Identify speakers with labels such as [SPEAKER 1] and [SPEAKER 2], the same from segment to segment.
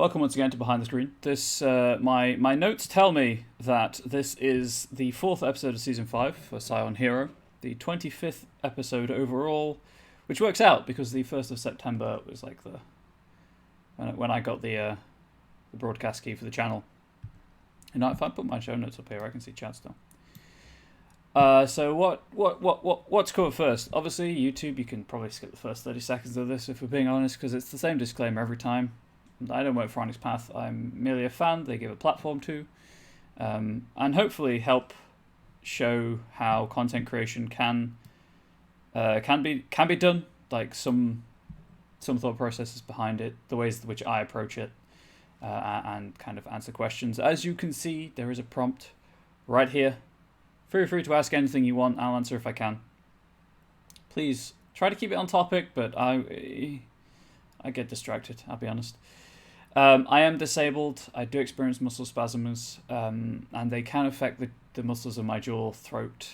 [SPEAKER 1] Welcome once again to Behind the Screen. My notes tell me that this is the 4th episode of Season 5 for Scion Hero, the 25th episode overall, which works out because the 1st of September was like when I got the broadcast key for the channel. And now if I put my show notes up here, I can see chat still. So what's covered first? Obviously, YouTube, you can probably skip the first 30 seconds of this if we're being honest, because it's the same disclaimer every time. I don't work for Onyx Path. I'm merely a fan they give a platform to, and hopefully help show how content creation can be done. Like some thought processes behind it, the ways in which I approach it, and kind of answer questions. As you can see, there is a prompt right here. Feel free to ask anything you want. I'll answer if I can. Please try to keep it on topic, but I get distracted. I'll be honest. I am disabled. I do experience muscle spasms, and they can affect the muscles of my jaw, throat,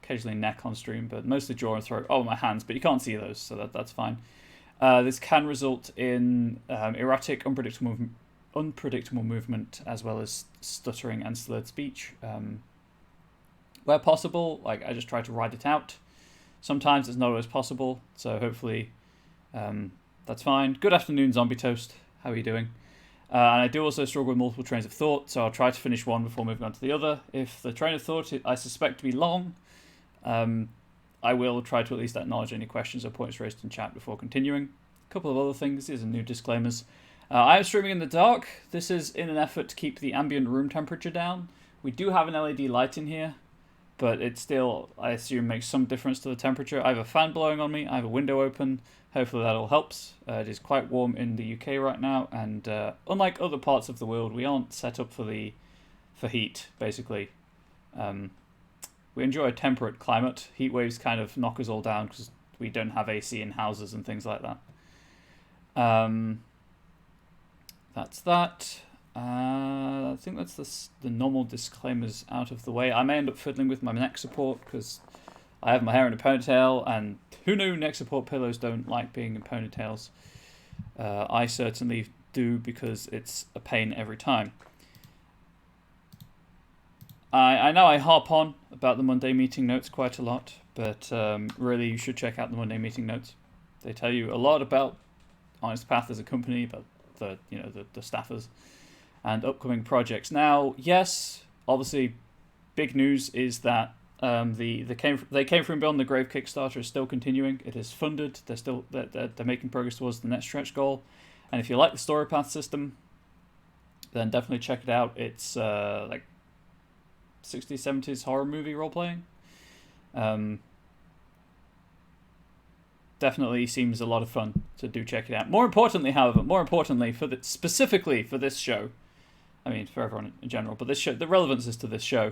[SPEAKER 1] occasionally neck on stream, but mostly jaw and throat. Oh, my hands, but you can't see those, so that's fine. This can result in erratic, unpredictable movement, as well as stuttering and slurred speech. Where possible, I just try to ride it out. Sometimes it's not always possible, so hopefully that's fine. Good afternoon, Zombie Toast. How are you doing? And I do also struggle with multiple trains of thought, so I'll try to finish one before moving on to the other. If the train of thought I suspect to be long, I will try to at least acknowledge any questions or points raised in chat before continuing. A couple of other things. These are new disclaimers. I am streaming in the dark. This is in an effort to keep the ambient room temperature down. We do have an LED light in here, but it still, I assume, makes some difference to the temperature. I have a fan blowing on me. I have a window open. Hopefully that all helps. It is quite warm in the UK right now, and unlike other parts of the world, we aren't set up for heat, basically. We enjoy a temperate climate. Heat waves kind of knock us all down because we don't have AC in houses and things like that. That's that. I think that's the normal disclaimers out of the way. I may end up fiddling with my neck support because I have my hair in a ponytail, and who knew neck support pillows don't like being in ponytails? I certainly do because it's a pain every time. I know I harp on about the Monday meeting notes quite a lot, but really you should check out the Monday meeting notes. They tell you a lot about Onyx Path as a company, about the staffers and upcoming projects. Now, yes, obviously, big news is that they came from Beyond the Grave Kickstarter is still continuing. It is funded. They're making progress towards the next stretch goal. And if you like the story path system, then definitely check it out. It's like 60s, 70s horror movie role playing. Definitely seems a lot of fun, so do check it out. More importantly, specifically for this show, I mean for everyone in general, but this show, the relevance is to this show.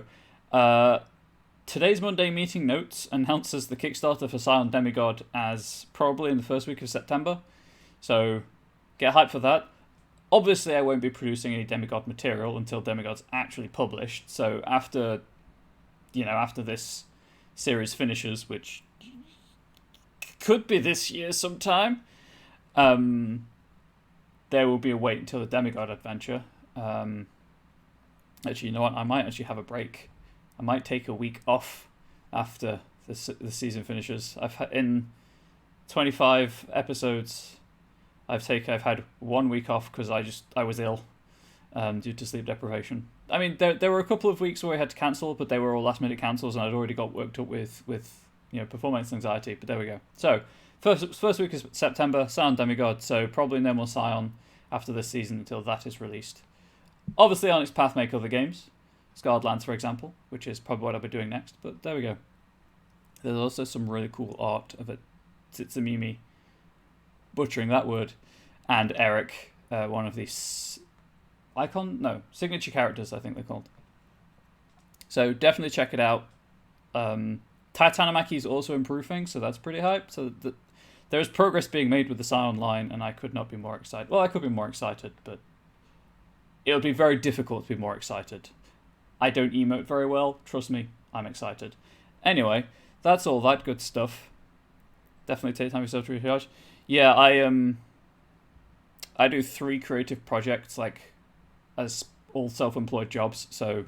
[SPEAKER 1] Today's Monday meeting notes announces the Kickstarter for Scion Demigod as probably in the first week of September, so get hyped for that. Obviously, I won't be producing any Demigod material until Demigod's actually published. So after this series finishes, which could be this year sometime, there will be a wait until the Demigod adventure. Actually, you know what? I might actually have a break. I might take a week off after the season finishes. In 25 episodes, I've had 1 week off because I was ill due to sleep deprivation. I mean, there were a couple of weeks where I had to cancel, but they were all last minute cancels, and I'd already got worked up with performance anxiety. But there we go. So first week of September, Scion Demigod. So probably no more Scion after this season until that is released. Obviously, Onyx Path make other games, Scarred Lands, for example, which is probably what I'll be doing next. But there we go. There's also some really cool art of it. Tsutsamimi, butchering that word, and Eric, one of these signature characters, I think they're called. So definitely check it out. Titanomachy is also improving, so that's pretty hype. So there's progress being made with the Scion line, and I could not be more excited. Well, I could be more excited, but it would be very difficult to be more excited. I don't emote very well. Trust me, I'm excited. Anyway, that's all that good stuff. Definitely take time for yourself to recharge. Yeah, I do 3 creative projects, like, as all self-employed jobs. So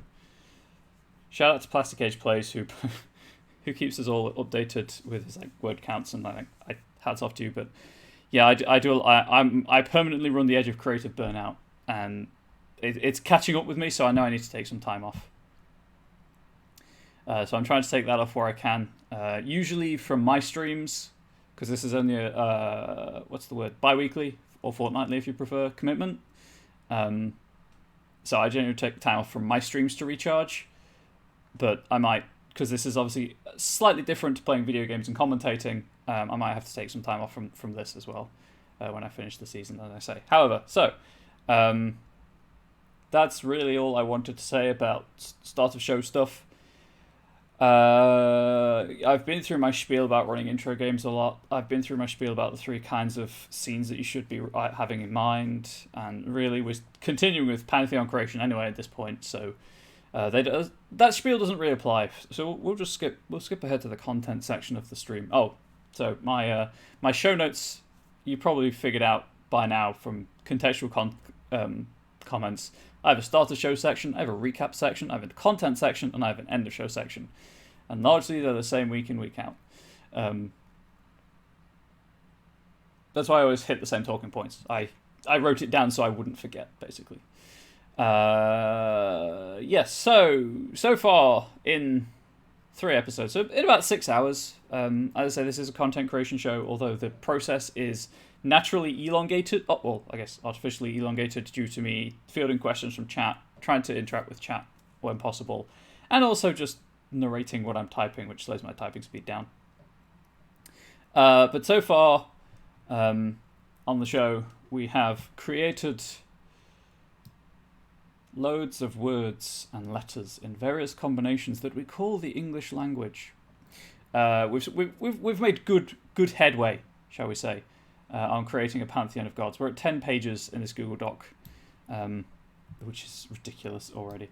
[SPEAKER 1] shout out to Plastic Age Plays, who who keeps us all updated with his like word counts, and I hats off to you. But yeah, I permanently run the edge of creative burnout, and it's catching up with me. So I know I need to take some time off. So I'm trying to take that off where I can. Usually from my streams, because this is only a what's the word, bi-weekly or fortnightly if you prefer commitment. So I generally take time off from my streams to recharge, but I might, because this is obviously slightly different to playing video games and commentating, I might have to take some time off from this as well when I finish the season, as I say. However, so that's really all I wanted to say about start of show stuff. I've been through my spiel about running intro games a lot. I've been through my spiel about the 3 kinds of scenes that you should be having in mind, and really was continuing with Pantheon creation anyway at this point. So that spiel doesn't really apply. So we'll skip ahead to the content section of the stream. Oh, so my show notes, you probably figured out by now from contextual comments. I have a start of show section, I have a recap section, I have a content section, and I have an end of show section. And largely they're the same week in, week out. That's why I always hit the same talking points. I wrote it down so I wouldn't forget, basically. Yes, so far in 3 episodes, so in about 6 hours, as I say, this is a content creation show, although the process is naturally elongated, I guess artificially elongated due to me fielding questions from chat, trying to interact with chat when possible, and also just narrating what I'm typing, which slows my typing speed down. But so far, on the show, we have created loads of words and letters in various combinations that we call the English language. We've made good headway, shall we say, on creating a pantheon of gods. We're at 10 pages in this Google Doc, which is ridiculous already.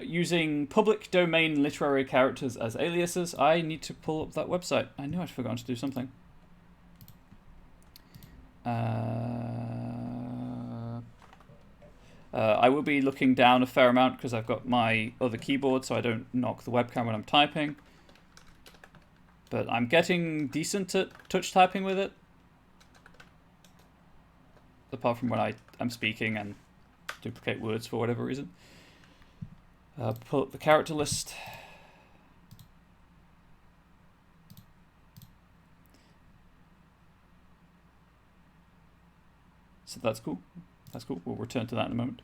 [SPEAKER 1] Using public domain literary characters as aliases. I need to pull up that website. I knew I'd forgotten to do something. I will be looking down a fair amount because I've got my other keyboard so I don't knock the webcam when I'm typing. But I'm getting decent at touch typing with it. Apart from when I'm speaking and duplicate words for whatever reason. Pull up the character list. So that's cool. That's cool. We'll return to that in a moment.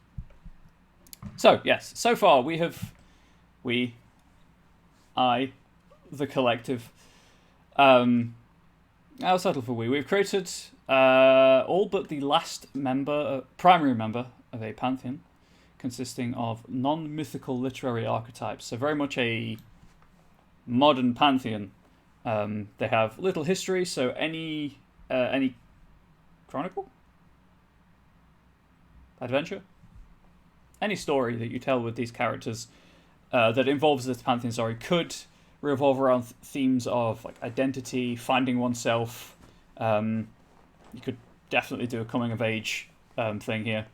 [SPEAKER 1] So, yes, so far I, the collective, I'll settle for we. We've created all but the last primary member of a pantheon, consisting of non-mythical literary archetypes. So very much a modern pantheon. They have little history, so any chronicle? Adventure? Any story that you tell with these characters that involves this pantheon story could revolve around themes of like identity, finding oneself. You could definitely do a coming of age thing here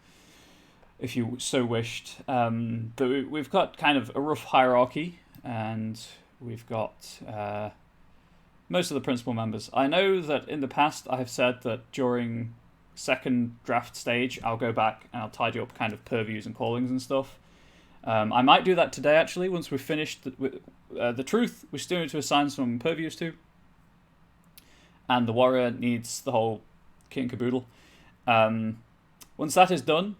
[SPEAKER 1] if you so wished. But we've got kind of a rough hierarchy, and we've got most of the principal members. I know that in the past I have said that during second draft stage I'll go back and I'll tidy up kind of purviews and callings and stuff. I might do that today actually once we've finished the truth. We still need to assign some purviews to, and the warrior needs the whole kit and caboodle. Once that is done,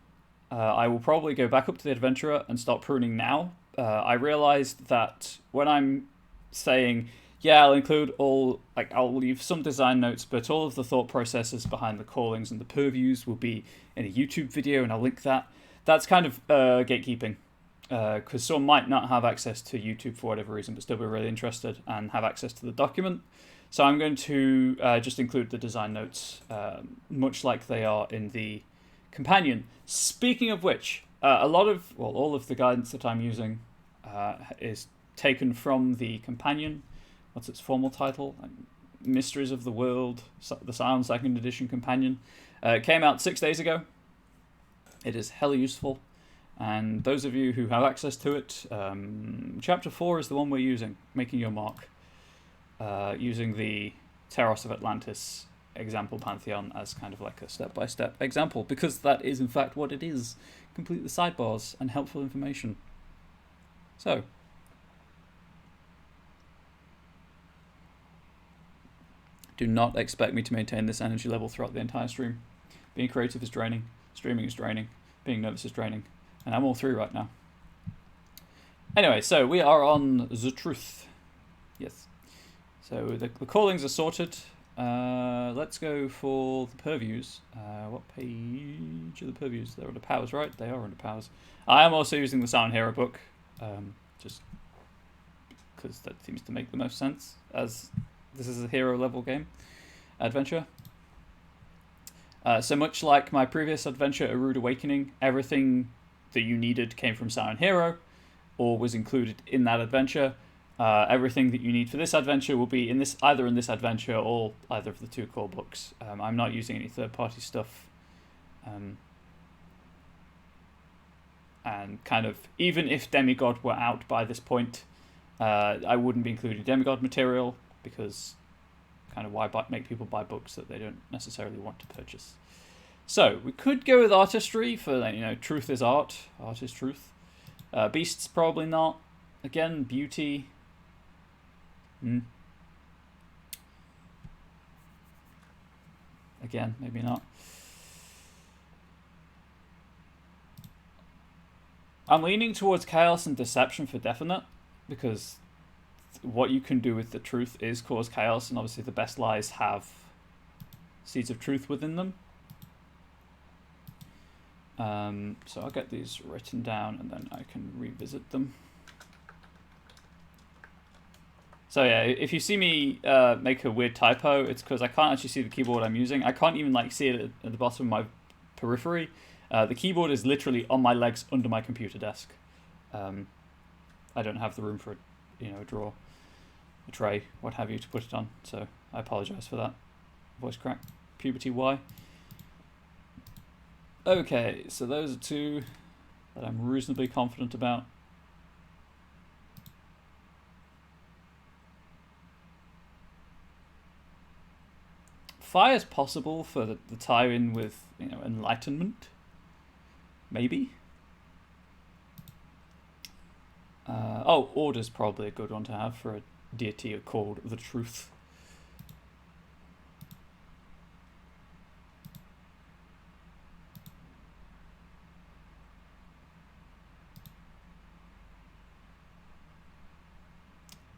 [SPEAKER 1] I will probably go back up to the adventurer and start pruning now. I realized that when I'm saying, yeah, I'll include I'll leave some design notes, but all of the thought processes behind the callings and the purviews will be in a YouTube video, and I'll link that. That's kind of gatekeeping, because someone might not have access to YouTube for whatever reason, but still be really interested and have access to the document. So I'm going to just include the design notes, much like they are in the companion. Speaking of which, all of the guidance that I'm using is taken from the companion. What's its formal title? Mysteries of the World, the Scion 2nd Edition companion. It came out 6 days ago. It is hella useful. And those of you who have access to it, Chapter 4 is the one we're using, Making Your Mark. Using the Teros of Atlantis example Pantheon as kind of like a step-by-step example, because that is in fact what it is. Complete the sidebars and helpful information. So, do not expect me to maintain this energy level throughout the entire stream. Being creative is draining, streaming is draining, being nervous is draining, and I'm all through right now. Anyway, so we are on the truth. Yes. So the callings are sorted. Let's go for the purviews. What page are the purviews? They're under powers, right? They are under powers. I am also using the Silent Hero book, just because that seems to make the most sense, as this is a hero level game adventure. So much like my previous adventure, A Rude Awakening, everything that you needed came from Silent Hero, or was included in that adventure. Everything that you need for this adventure will be in this, either in this adventure or either of the 2 core books. I'm not using any third-party stuff. And kind of, even if Demigod were out by this point, I wouldn't be including Demigod material, because kind of why make people buy books that they don't necessarily want to purchase. So, we could go with artistry for, truth is art, art is truth. Beasts, probably not. Again, beauty. Again, maybe not. I'm leaning towards chaos and deception for definite, because what you can do with the truth is cause chaos, and obviously the best lies have seeds of truth within them. So I'll get these written down and then I can revisit them. So yeah, if you see me make a weird typo, it's because I can't actually see the keyboard I'm using. I can't even see it at the bottom of my periphery. The keyboard is literally on my legs under my computer desk. I don't have the room for a drawer, a tray, what have you, to put it on. So I apologize for that. Voice crack, puberty Y. Okay, so those are 2 that I'm reasonably confident about. Fire is possible for the tie-in with, enlightenment. Maybe. Order's probably a good one to have for a deity called the Truth.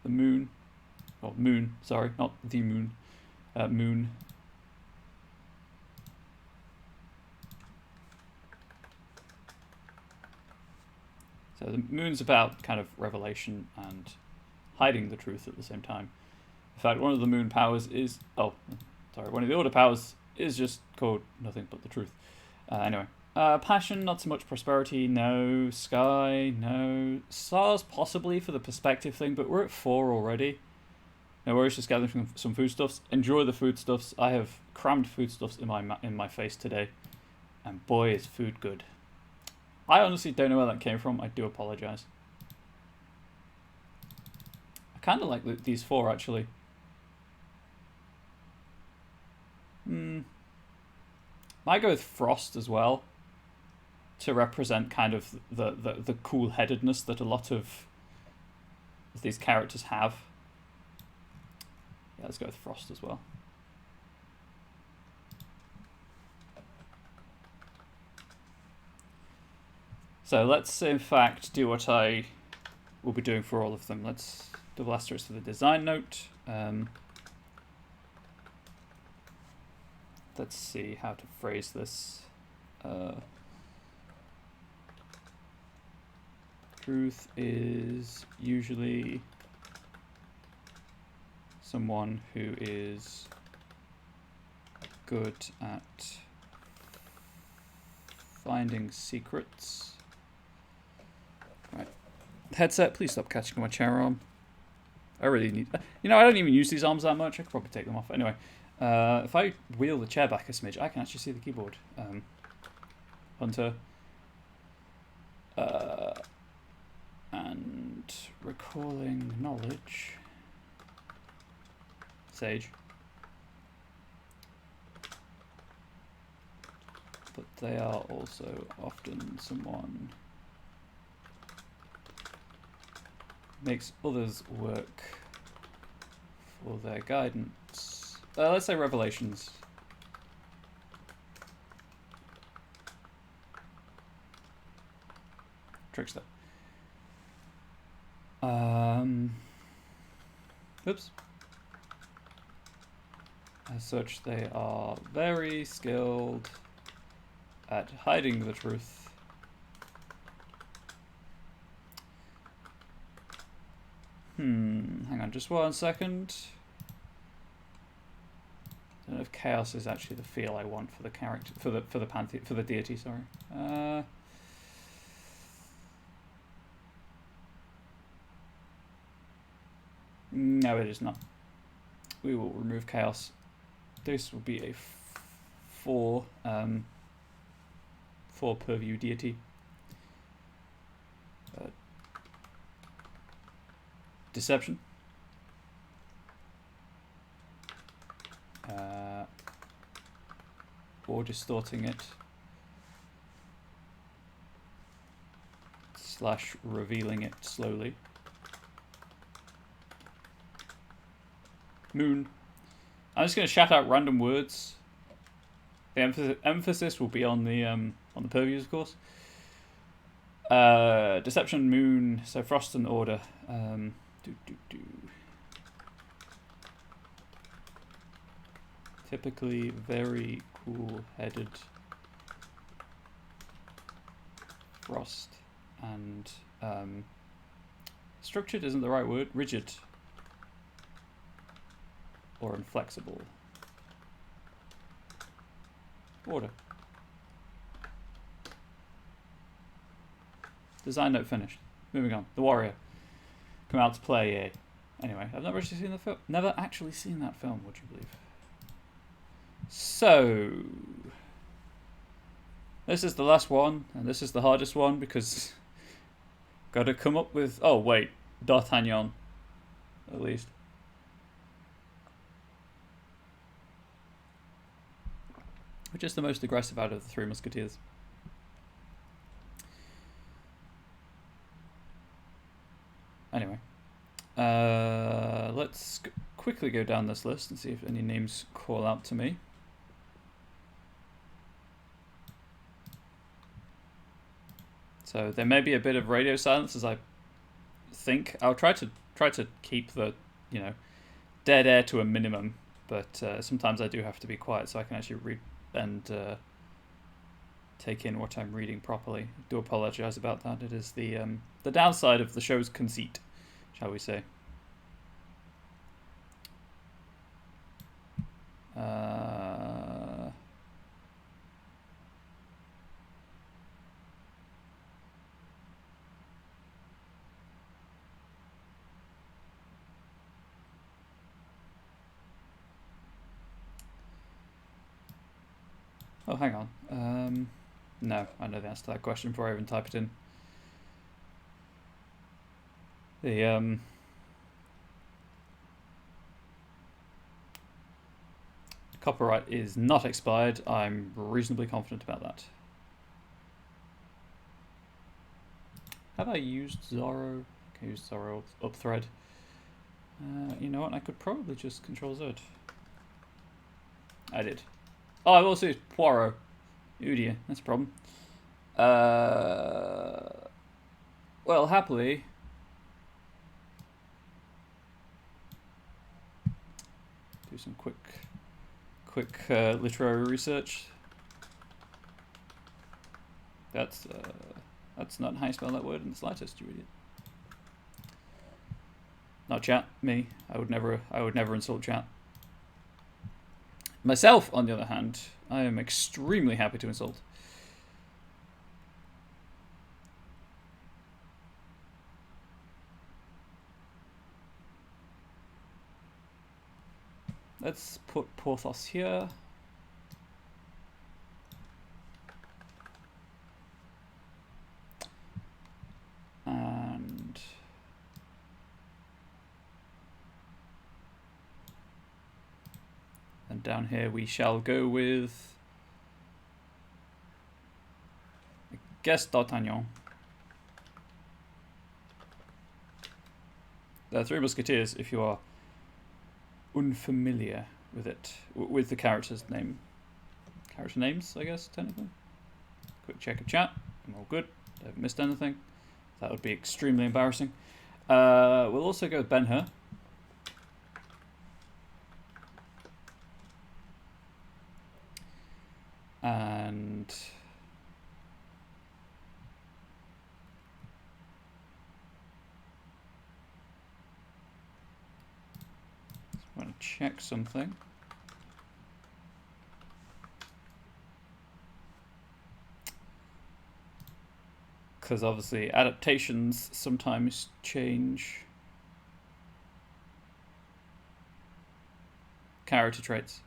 [SPEAKER 1] The moon. Oh, moon, sorry, not the moon. Moon. So the moon's about kind of revelation and hiding the truth at the same time. In fact, one of the moon powers is... one of the order powers is just called nothing but the truth. Anyway. Passion, not so much prosperity, no. Sky, no. Stars, possibly for the perspective thing, but we're at 4 already. No worries, just gathering some foodstuffs. Enjoy the foodstuffs. I have crammed foodstuffs in my face today. And boy, is food good. I honestly don't know where that came from. I do apologize. I kind of like these 4, actually. Might go with frost as well, to represent kind of the cool-headedness that a lot of these characters have. Yeah, let's go with frost as well. So let's in fact do what I will be doing for all of them. Let's double asterisk for the design note. Let's see how to phrase this. Truth is usually someone who is good at finding secrets. Right. Headset, please stop catching my chair arm. I really need... You know, I don't even use these arms that much. I could probably take them off. Anyway, if I wheel the chair back a smidge, I can actually see the keyboard. Hunter. And recalling knowledge. Sage. But they are also often someone makes others work for their guidance. Let's say revelations. Trickster. Oops. As such, they are very skilled at hiding the truth. Hang on just 1 second. I don't know if chaos is actually the feel I want for the character, for the Pantheon, for the deity, sorry. No, it is not. We will remove chaos. This will be a 4 purview deity. Deception. Or distorting it. / revealing it slowly. Moon. I'm just going to shout out random words. The emphasis will be on the purviews, of course. Deception, moon, so frost and order. Typically very cool-headed. Frost and structured isn't the right word. Rigid or inflexible. Order. Design note finished. Moving on. The Warrior. Come out to play, yay. Anyway, I've never actually seen the film. Never actually seen that film, would you believe? So, this is the last one, and this is the hardest one because got to come up with. Oh wait, D'Artagnan, at least. Which is the most aggressive out of the 3 Musketeers? Anyway, let's quickly go down this list and see if any names call out to me. So there may be a bit of radio silence as I think. I'll try to keep the dead air to a minimum, but sometimes I do have to be quiet so I can actually read and take in what I'm reading properly. I do apologize about that. It is the downside of the show's conceit, shall we say. Oh, hang on. No, I know the answer to that question before I even type it in. The copyright is not expired. I'm reasonably confident about that. Have I used Zorro? I used Zorro up thread. You know what? I could probably just Control Z. I did. Oh, I've also used Poirot. Oh dear, that's a problem. Well, happily. Do some quick literary research. That's not how you spell that word in the slightest, you idiot. Not chat, me. I would never insult chat. Myself, on the other hand, I am extremely happy to insult. let's put Porthos here. And down here we shall go with, I guess, D'Artagnan. The Three Musketeers, if you are unfamiliar with it, with the character names, I guess, technically. Quick check of chat. I'm all good. I haven't missed anything. That would be extremely embarrassing. We'll also go with Ben-Hur. And I want to check something. Because obviously adaptations sometimes change character traits.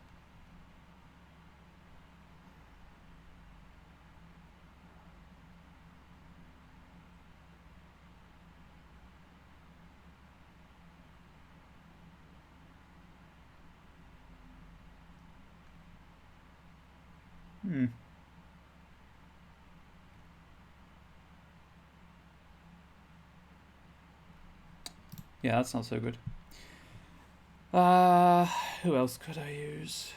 [SPEAKER 1] Yeah, that's not so good. Who else could I use?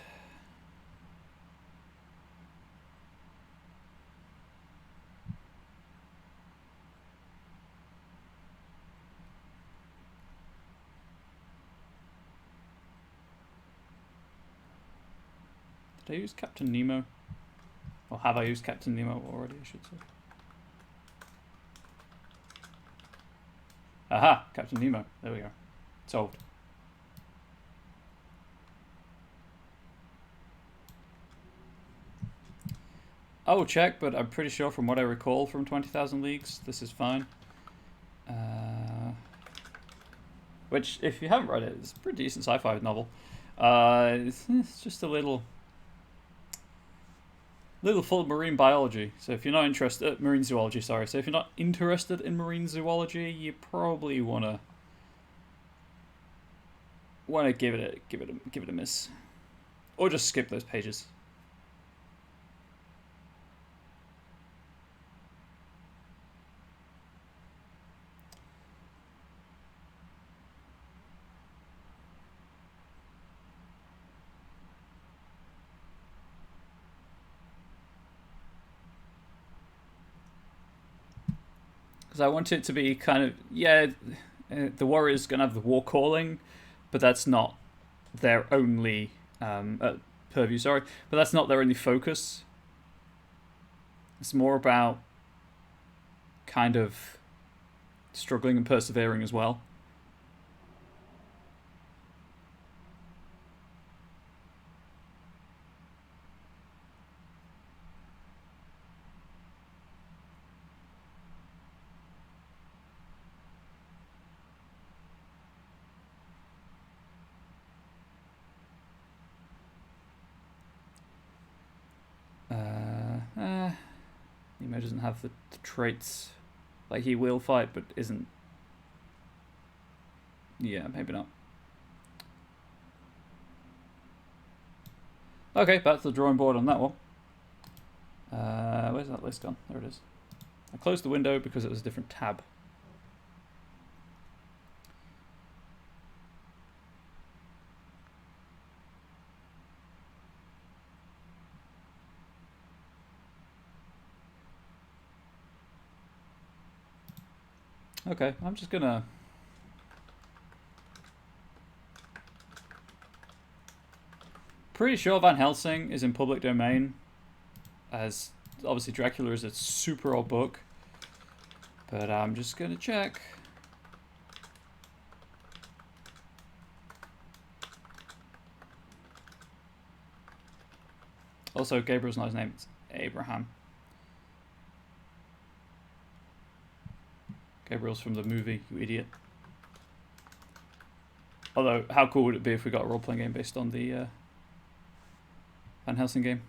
[SPEAKER 1] Did I use Captain Nemo? Or have I used Captain Nemo already, I should say. Aha! Captain Nemo. There we go. Solved. I will check, but I'm pretty sure from what I recall from 20,000 Leagues, this is fine. Which, if you haven't read it, it's a pretty decent sci-fi novel. It's just a little full of marine biology. So if you're not interested, marine zoology, sorry. So if you're not interested in marine zoology, you probably wanna give it a miss, or just skip those pages. Because I want it to be kind of, yeah, the Warriors gonna have the war calling, but that's not their only purview. Sorry, but that's not their only focus. It's more about kind of struggling and persevering as well. Nemo doesn't have the traits. Like, he will fight, but isn't. Yeah, maybe not. Okay, back to the drawing board on that one. Where's that list gone? There it is. I closed the window because it was a different tab. Okay, I'm just gonna... Pretty sure Van Helsing is in public domain, as obviously Dracula is a super old book, but I'm just gonna check. Also, Gabriel's not his name, it's Abraham. Gabriel's from the movie, you idiot. Although, how cool would it be if we got a role-playing game based on the Van Helsing game?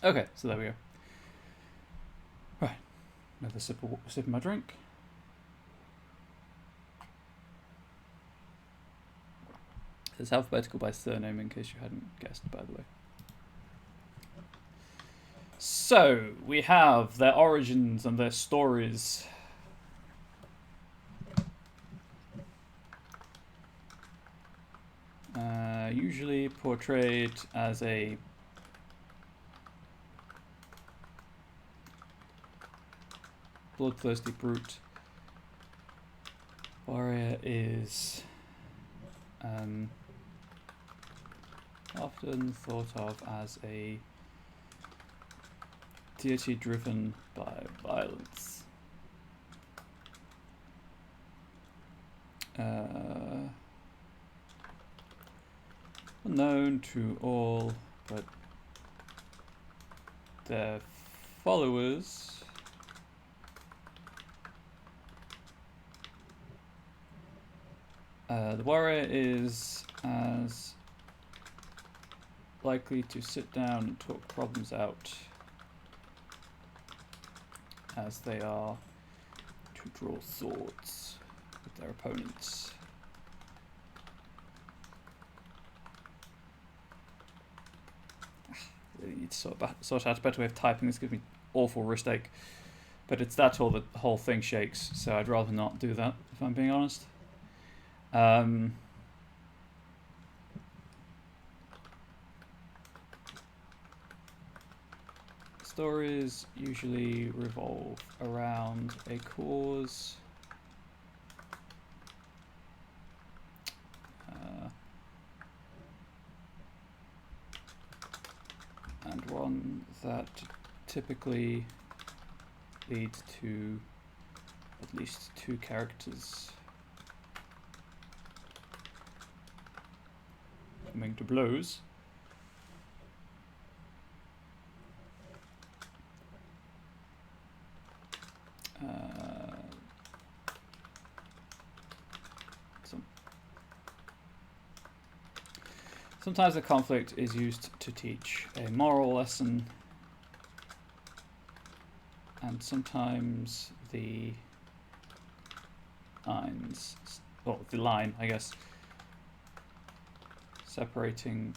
[SPEAKER 1] Okay, so there we go. Right, another sip of my drink. It's alphabetical by surname, in case you hadn't guessed, by the way. So, we have their origins and their stories. Usually portrayed as a bloodthirsty brute. Warrior is often thought of as a deity driven by violence. Unknown to all but their followers. The warrior is as likely to sit down and talk problems out as they are to draw swords with their opponents. Really need to sort out a better way of typing. This gives me awful wrist ache, but it's that or the whole thing shakes, so I'd rather not do that, if I'm being honest. Stories usually revolve around a cause, and one that typically leads to at least two characters coming to blows. Sometimes the conflict is used to teach a moral lesson, and sometimes the lines, well, the line, I guess, separating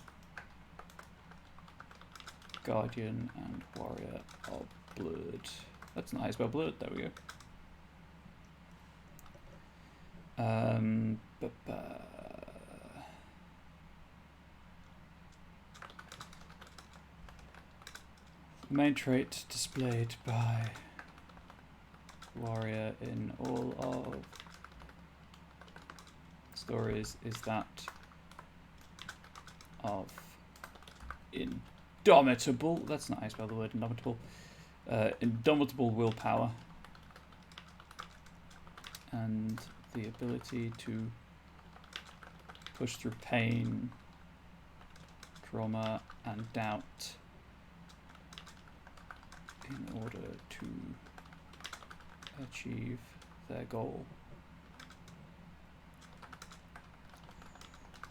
[SPEAKER 1] guardian and warrior are blurred. That's not how you spell blurred, there we go. The main trait displayed by warrior in all of stories is that of indomitable, that's not how you spell the word indomitable, indomitable willpower and the ability to push through pain, trauma and doubt in order to achieve their goal.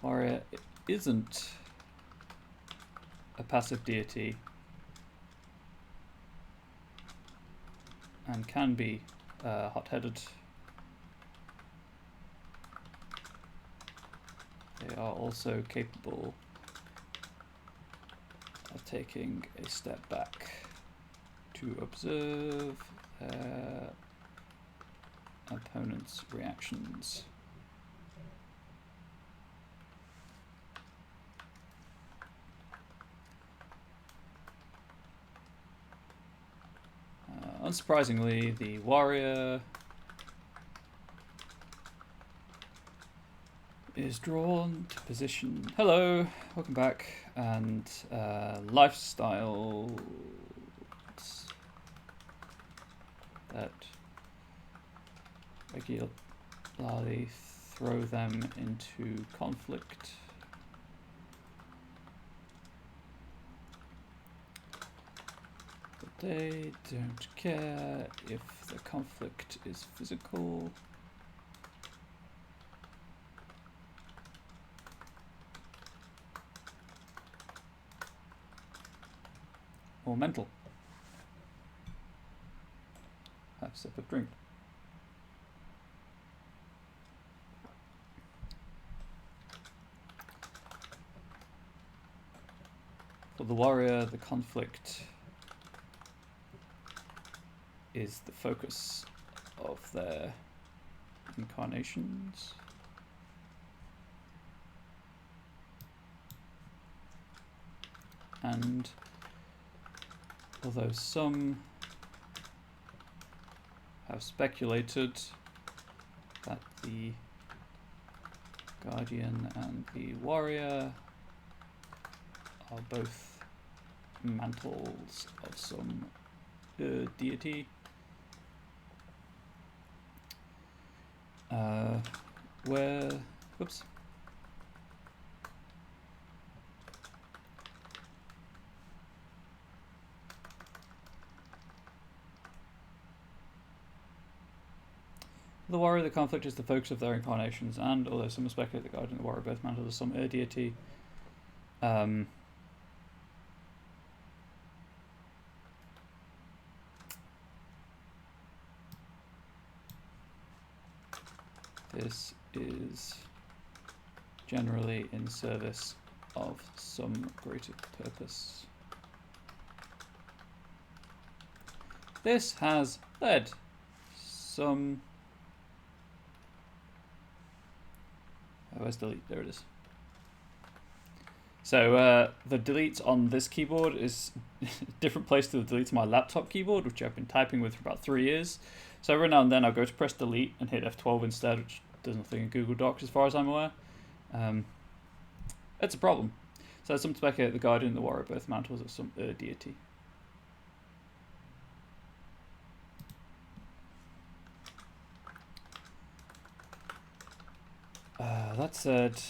[SPEAKER 1] Warrior isn't a passive deity and can be hot-headed. They are also capable of taking a step back to observe their opponent's reactions. Unsurprisingly, the warrior is drawn to position. Hello, welcome back. And lifestyle that regularly throw them into conflict. But they don't care if the conflict is physical. Or mental. Have a sip of drink. For the warrior, the conflict is the focus of their incarnations. And although some have speculated that the guardian and the warrior are both mantles of some deity, whoops. The warrior, the conflict is the focus of their incarnations, and although some speculate the guardian and the warrior both mantles of some deity, this is generally in service of some greater purpose. This has led some... Oh, where's delete? There it is. So the delete on this keyboard is a different place to the delete on my laptop keyboard, which I've been typing with for about 3 years. So every now and then I'll go to press delete and hit F12 instead, which does nothing in Google Docs as far as I'm aware. It's a problem. So some speculate the guardian and the warrior both mantles of some deity. That said,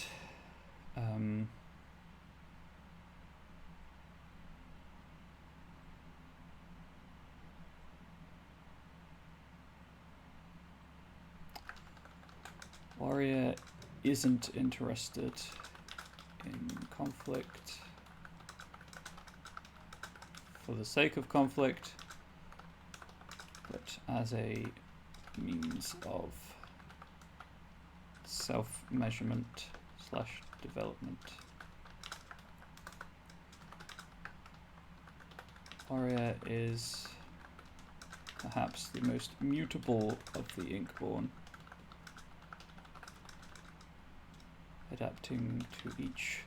[SPEAKER 1] warrior isn't interested in conflict for the sake of conflict, but as a means of self-measurement / development. Warrior is perhaps the most mutable of the Inkborn, adapting to each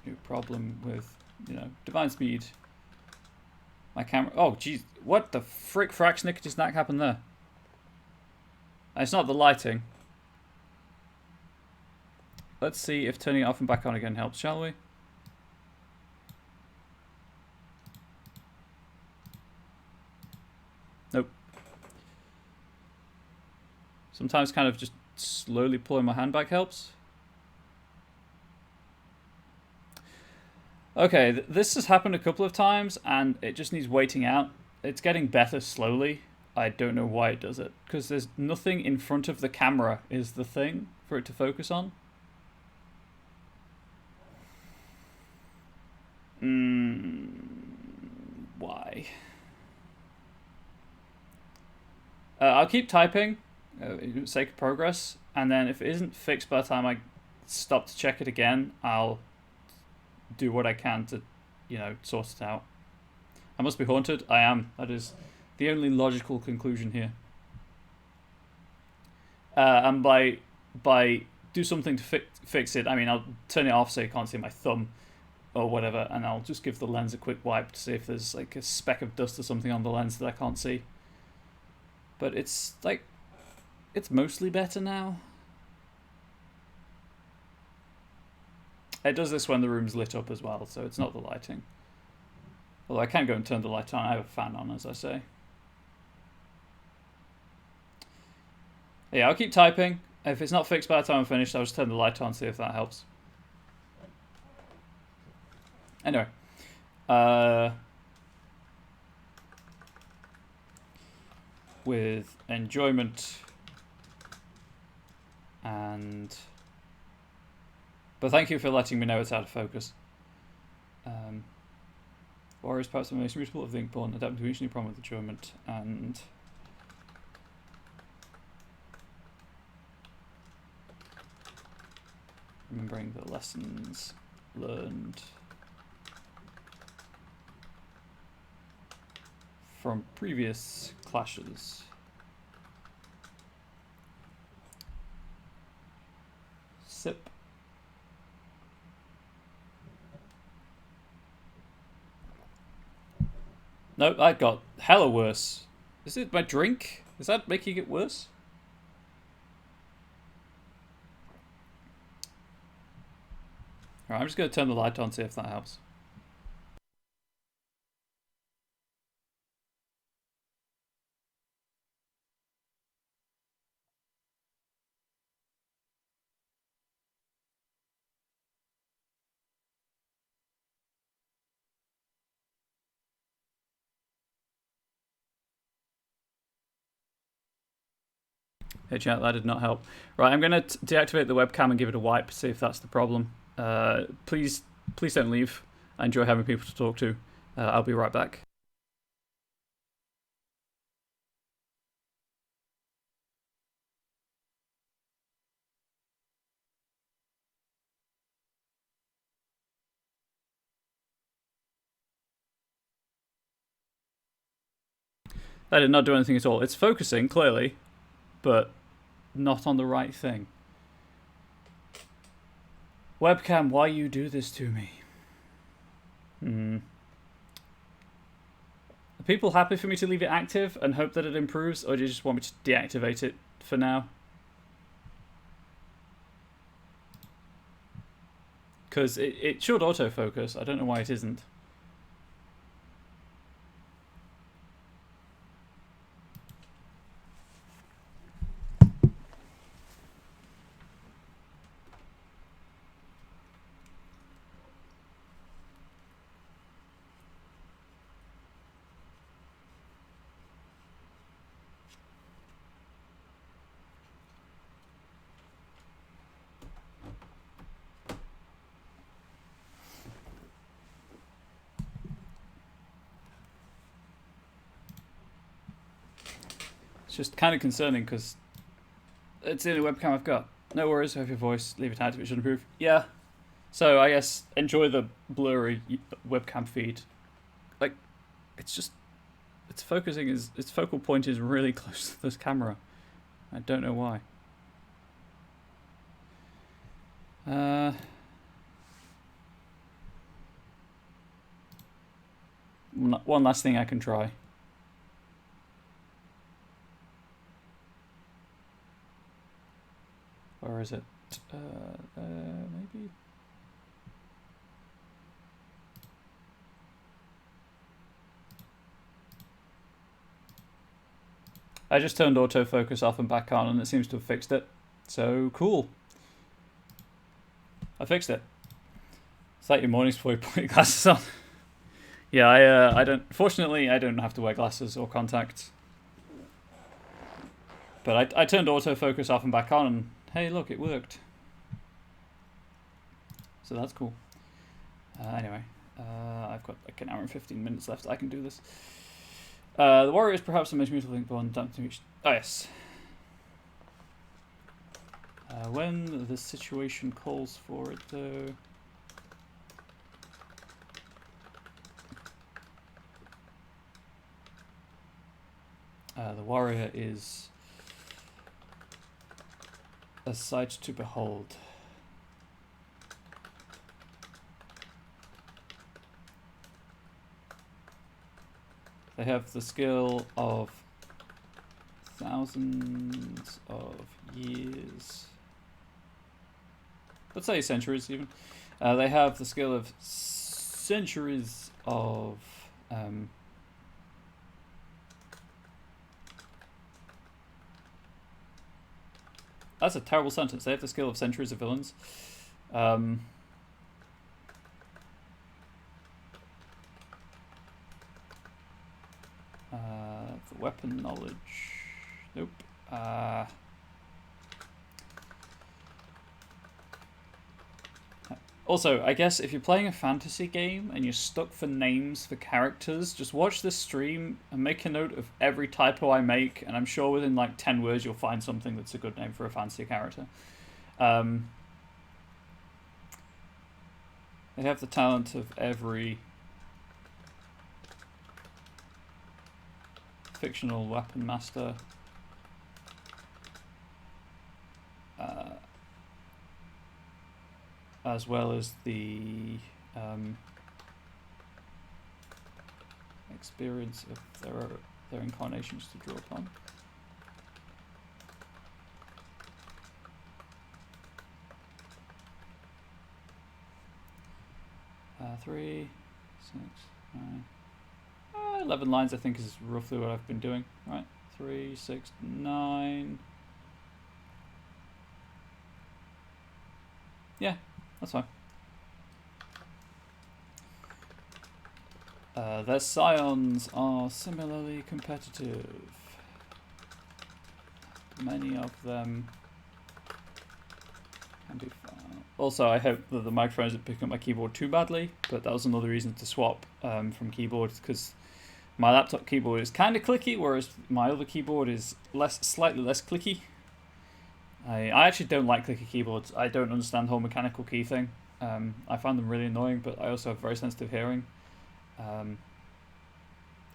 [SPEAKER 1] new problem with, divine speed. My camera... Oh, jeez. What the frick fracksnick does that happen there? It's not the lighting. Let's see if turning it off and back on again helps, shall we? Nope. Sometimes kind of just slowly pulling my hand back helps. Okay, this has happened a couple of times and it just needs waiting out. It's getting better slowly. I don't know why it does it. Because there's nothing in front of the camera is the thing for it to focus on. Why? I'll keep typing for the sake of progress. And then if it isn't fixed by the time I stop to check it again, I'll do what I can to, sort it out. I must be haunted. I am. That is the only logical conclusion here. And by do something to fix it, I mean I'll turn it off so you can't see my thumb or whatever, and I'll just give the lens a quick wipe to see if there's like a speck of dust or something on the lens that I can't see. But it's mostly better now. It does this when the room's lit up as well, so it's not the lighting. Although I can go and turn the light on. I have a fan on, as I say. Yeah, I'll keep typing. If it's not fixed by the time I'm finished, I'll just turn the light on, see if that helps. Anyway. With enjoyment and... But thank you for letting me know it's out of focus. Or is perhaps the most useful of the Inkborn, adapting to each new problem with enjoyment and... remembering the lessons learned from previous clashes. Sip. No, that got hella worse. Is it my drink? Is that making it worse? Alright, I'm just going to turn the light on, see if that helps. Hey chat, that did not help. Right, I'm going to deactivate the webcam and give it a wipe, see if that's the problem. Please don't leave. I enjoy having people to talk to. I'll be right back. That did not do anything at all. It's focusing, clearly, but not on the right thing. Webcam, why you do this to me? Are people happy for me to leave it active and hope that it improves, or do you just want me to deactivate it for now? Because it should autofocus. I don't know why it isn't. It's just kind of concerning because it's the only webcam I've got. No worries, have your voice, leave it active, it should improve. Yeah. So I guess enjoy the blurry webcam feed. Like, it's just, its focusing is, its focal point is really close to this camera. I don't know why. One last thing I can try. Or is it? Maybe. I just turned autofocus off and back on, and it seems to have fixed it. So cool. I fixed it. It's like your mornings before you put your glasses on. Yeah, I don't. Fortunately, I don't have to wear glasses or contacts. But I turned autofocus off and back on, and hey, look, it worked. So that's cool. Anyway, I've got like an hour and 15 minutes left. I can do this. The warrior is perhaps the most beautiful thing born. Oh yes. When the situation calls for it, though. The warrior is a sight to behold. They have the skill of thousands of years. Let's say centuries even. They have the skill of centuries of That's a terrible sentence. They have the skill of centuries of villains. The weapon knowledge. Nope. Also, I guess if you're playing a fantasy game and you're stuck for names for characters, just watch this stream and make a note of every typo I make, and I'm sure within like 10 words you'll find something that's a good name for a fantasy character. They have the talent of every fictional weapon master. As well as the experience of their incarnations to draw upon. Three, 6, 9, 11 lines I think is roughly what I've been doing. Right, 3, 6, 9. Yeah, that's fine. Their scions are similarly competitive. Many of them can be found. Also, I hope that the microphone isn't picking up my keyboard too badly, but that was another reason to swap from keyboards, because my laptop keyboard is kind of clicky, whereas my other keyboard is slightly less clicky. I actually don't like clicky keyboards. I don't understand the whole mechanical key thing. I find them really annoying, but I also have very sensitive hearing.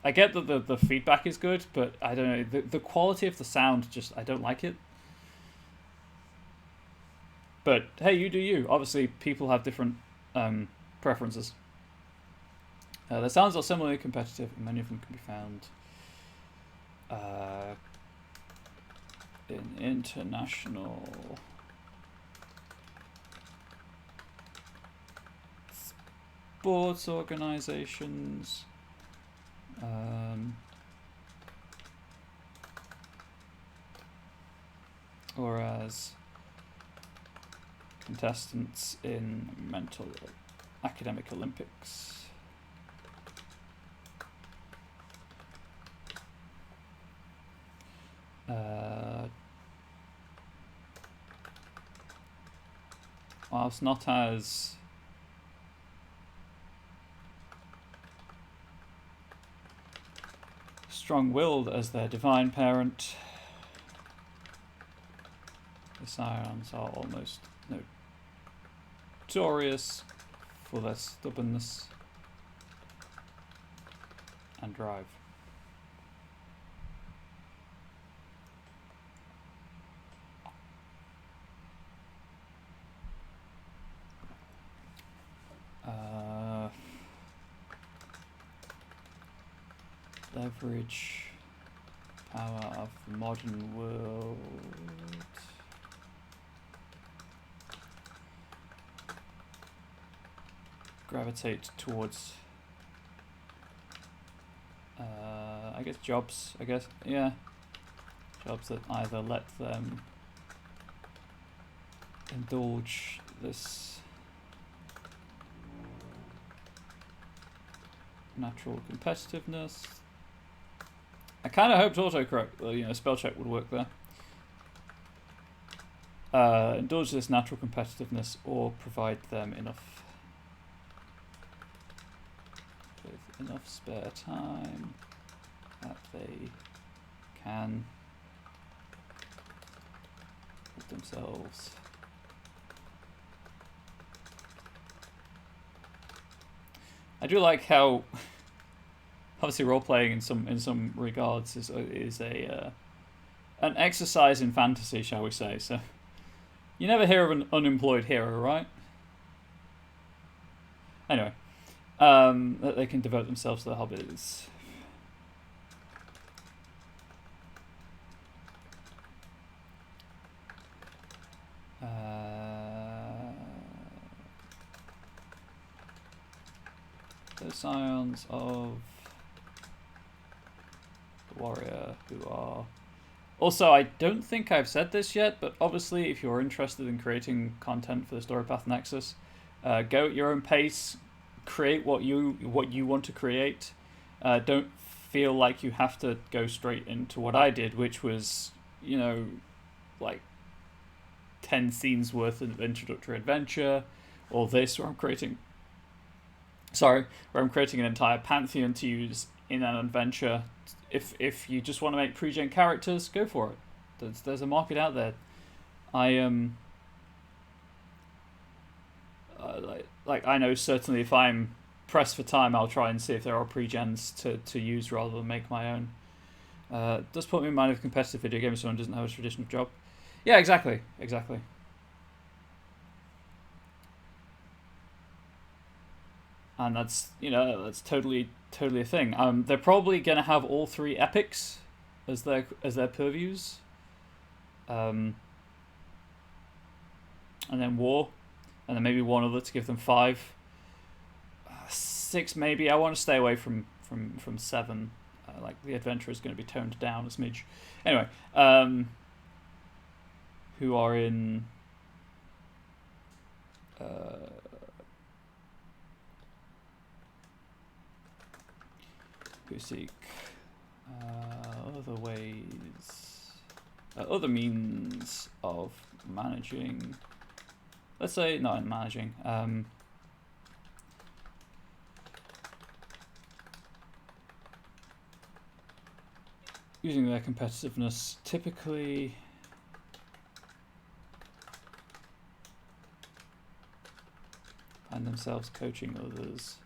[SPEAKER 1] I get that the feedback is good, but I don't know, the quality of the sound, just, I don't like it. But hey, you do you. Obviously, people have different preferences. The sounds are similarly competitive, and many of them can be found in international sports organizations. Or as contestants in mental academic Olympics. Whilst not as strong-willed as their divine parent, the scions are almost notorious for their stubbornness and drive. Leverage power of the modern world. Gravitate towards I guess jobs, yeah. Jobs that either let them indulge this natural competitiveness. I kind of hoped autocorrect, spell check would work there. Indulge this natural competitiveness or provide them with enough spare time that they can put themselves I do like how obviously role playing in some regards is an exercise in fantasy, shall we say? So you never hear of an unemployed hero, right? Anyway, that they can devote themselves to their hobbies. The scions of Warrior, who are... Also, I don't think I've said this yet, but obviously if you're interested in creating content for the Storypath Nexus, go at your own pace, create what you want to create. Don't feel like you have to go straight into what I did, which was, you know, like 10 scenes worth of introductory adventure, or this where I'm creating an entire Pantheon to use in an adventure. If you just want to make pre-gen characters, go for it. There's a market out there. I like I know certainly if I'm pressed for time, I'll try and see if there are pre-gens to use rather than make my own. Does put me in mind of competitive video games someone doesn't have a traditional job. Yeah, exactly. And that's totally a thing. They're probably gonna have all 3 epics as their purviews, and then war, and then maybe one other to give them 5, 6 maybe. I want to stay away from 7. Like the adventure is going to be toned down a smidge. Anyway, who are in who seek other ways, other means of managing. Let's say not in managing. Using their competitiveness, typically find themselves coaching others,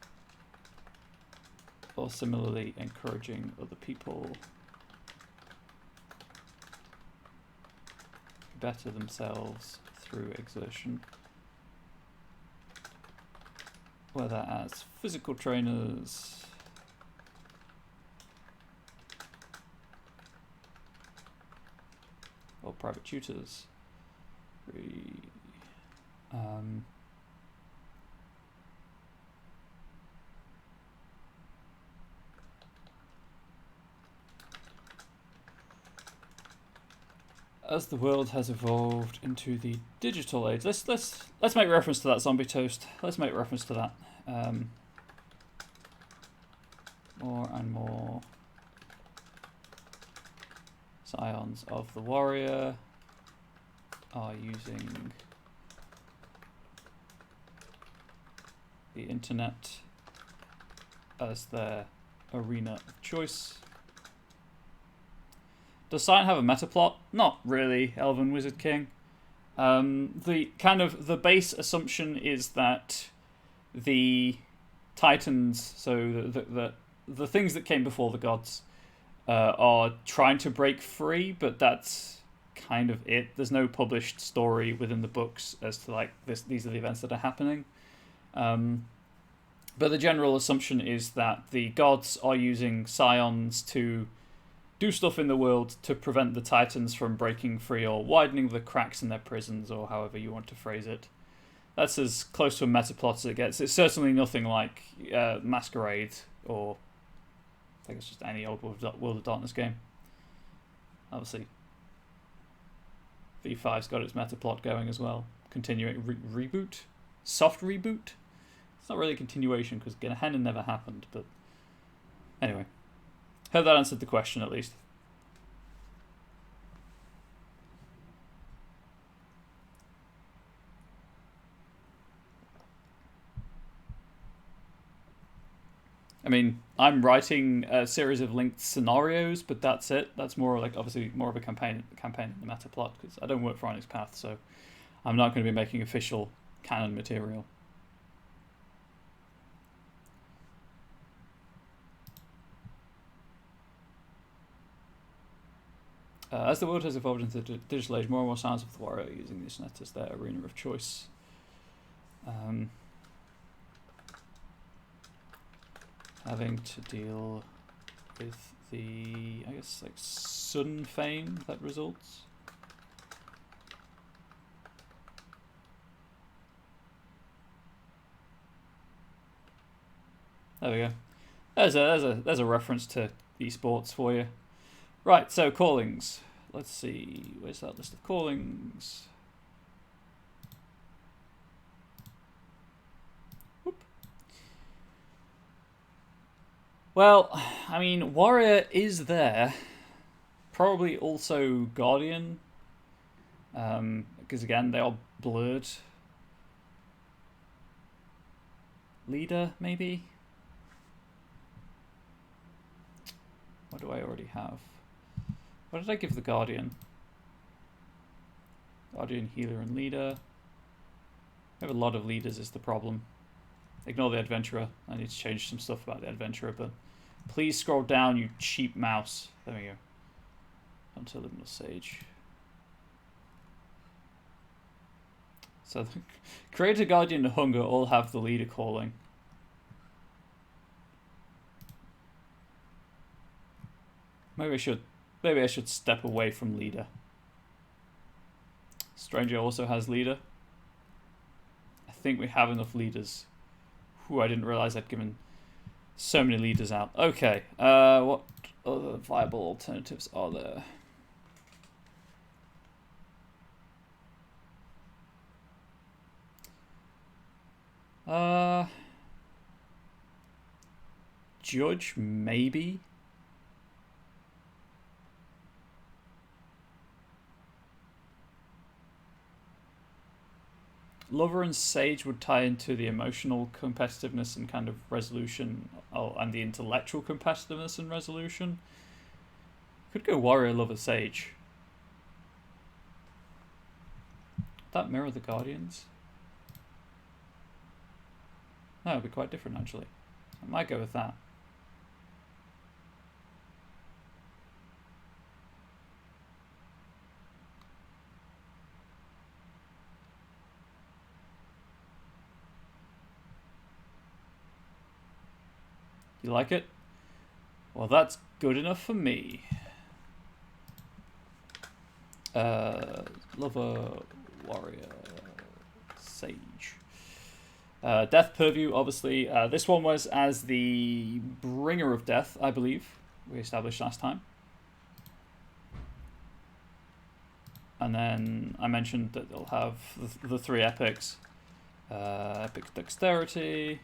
[SPEAKER 1] or similarly encouraging other people to better themselves through exertion, whether as physical trainers, or private tutors. As the world has evolved into the digital age, let's make reference to that, Zombie Toast. Let's make reference to that. More and more scions of the warrior are using the internet as their arena of choice. Does Scion have a meta plot? Not really, Elven Wizard King. The base assumption is that the Titans, so the things that came before the gods, are trying to break free, but that's kind of it. There's no published story within the books as to like these are the events that are happening. But the general assumption is that the gods are using scions to do stuff in the world to prevent the Titans from breaking free or widening the cracks in their prisons, or however you want to phrase it. That's as close to a meta plot as it gets. It's certainly nothing like Masquerade or I think it's just any old World of Darkness game. Obviously, V5's got its meta plot going as well. Continuing reboot, soft reboot. It's not really a continuation because Gehenna never happened, but anyway. Hope that answered the question at least. I mean, I'm writing a series of linked scenarios, but that's it. That's more like obviously more of a campaign in the meta plot because I don't work for Onyx Path, so I'm not going to be making official canon material. As the world has evolved into the digital age, more and more scions of the warrior are using this net as their arena of choice. Having to deal with the, I guess, like sudden fame that results. There we go. There's a reference to esports for you. Right, so callings. Let's see. Where's that list of callings? Whoop. Well, I mean, Warrior is there. Probably also Guardian. Because again, they are blurred. Leader, maybe? What do I already have? What did I give the Guardian? Guardian, Healer, and Leader. I have a lot of leaders is the problem. Ignore the Adventurer. I need to change some stuff about the Adventurer, but please scroll down, you cheap mouse. There we go. Onto Liminal Sage. So the Creator, Guardian, and Hunger all have the leader calling. Maybe I should step away from leader. Stranger also has leader. I think we have enough leaders. Whew, I didn't realize I'd given so many leaders out. Okay, what other viable alternatives are there? Judge, maybe. Lover and Sage would tie into the emotional competitiveness and kind of resolution, and the intellectual competitiveness and resolution. Could go Warrior, Lover, Sage. Would that mirror the Guardians? No, it'd be quite different actually. I might go with that. You like it? Well, that's good enough for me. Lover, Warrior, Sage. Death Purview, obviously. This one was as the Bringer of Death, I believe. We established last time. And then I mentioned that they'll have the three epics. Epic Dexterity.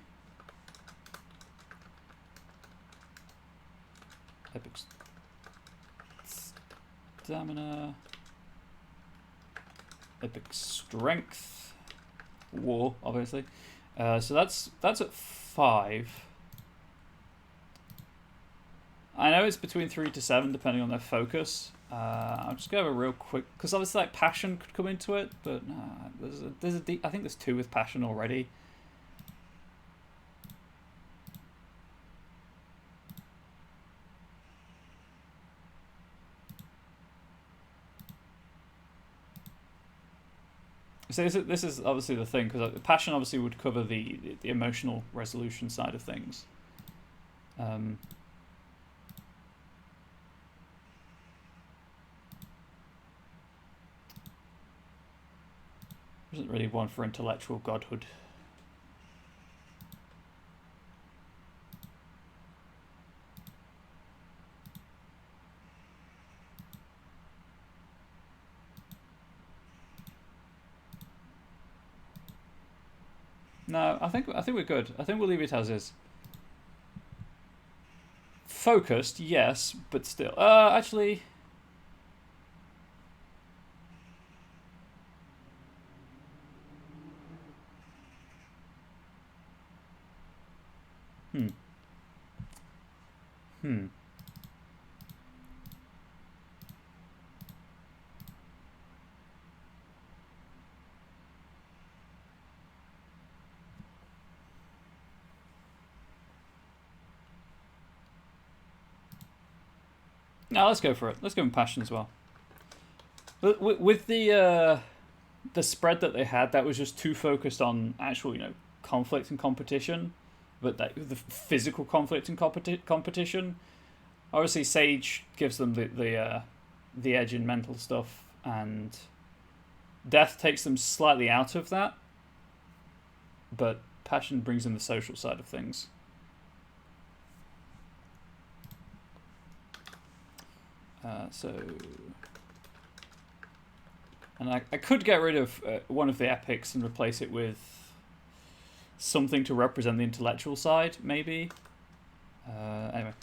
[SPEAKER 1] Epic Stamina. Epic Strength. War, obviously. So that's at 5. I know it's between 3 to 7 depending on their focus. I'm just gonna have a real quick, because obviously like Passion could come into it, but I think there's 2 with Passion already. So this is obviously the thing, because Passion obviously would cover the emotional resolution side of things. Isn't really one for intellectual godhood. No, I think we're good. I think we'll leave it as is. Focused, yes, but still. Actually. No, let's go for it. Let's go in Passion as well. But with the spread that they had, that was just too focused on actual, conflict and competition, but the physical conflict and competition. Obviously, Sage gives them the edge in mental stuff, and Death takes them slightly out of that, but Passion brings in the social side of things. And I could get rid of one of the epics and replace it with something to represent the intellectual side, maybe. Anyway.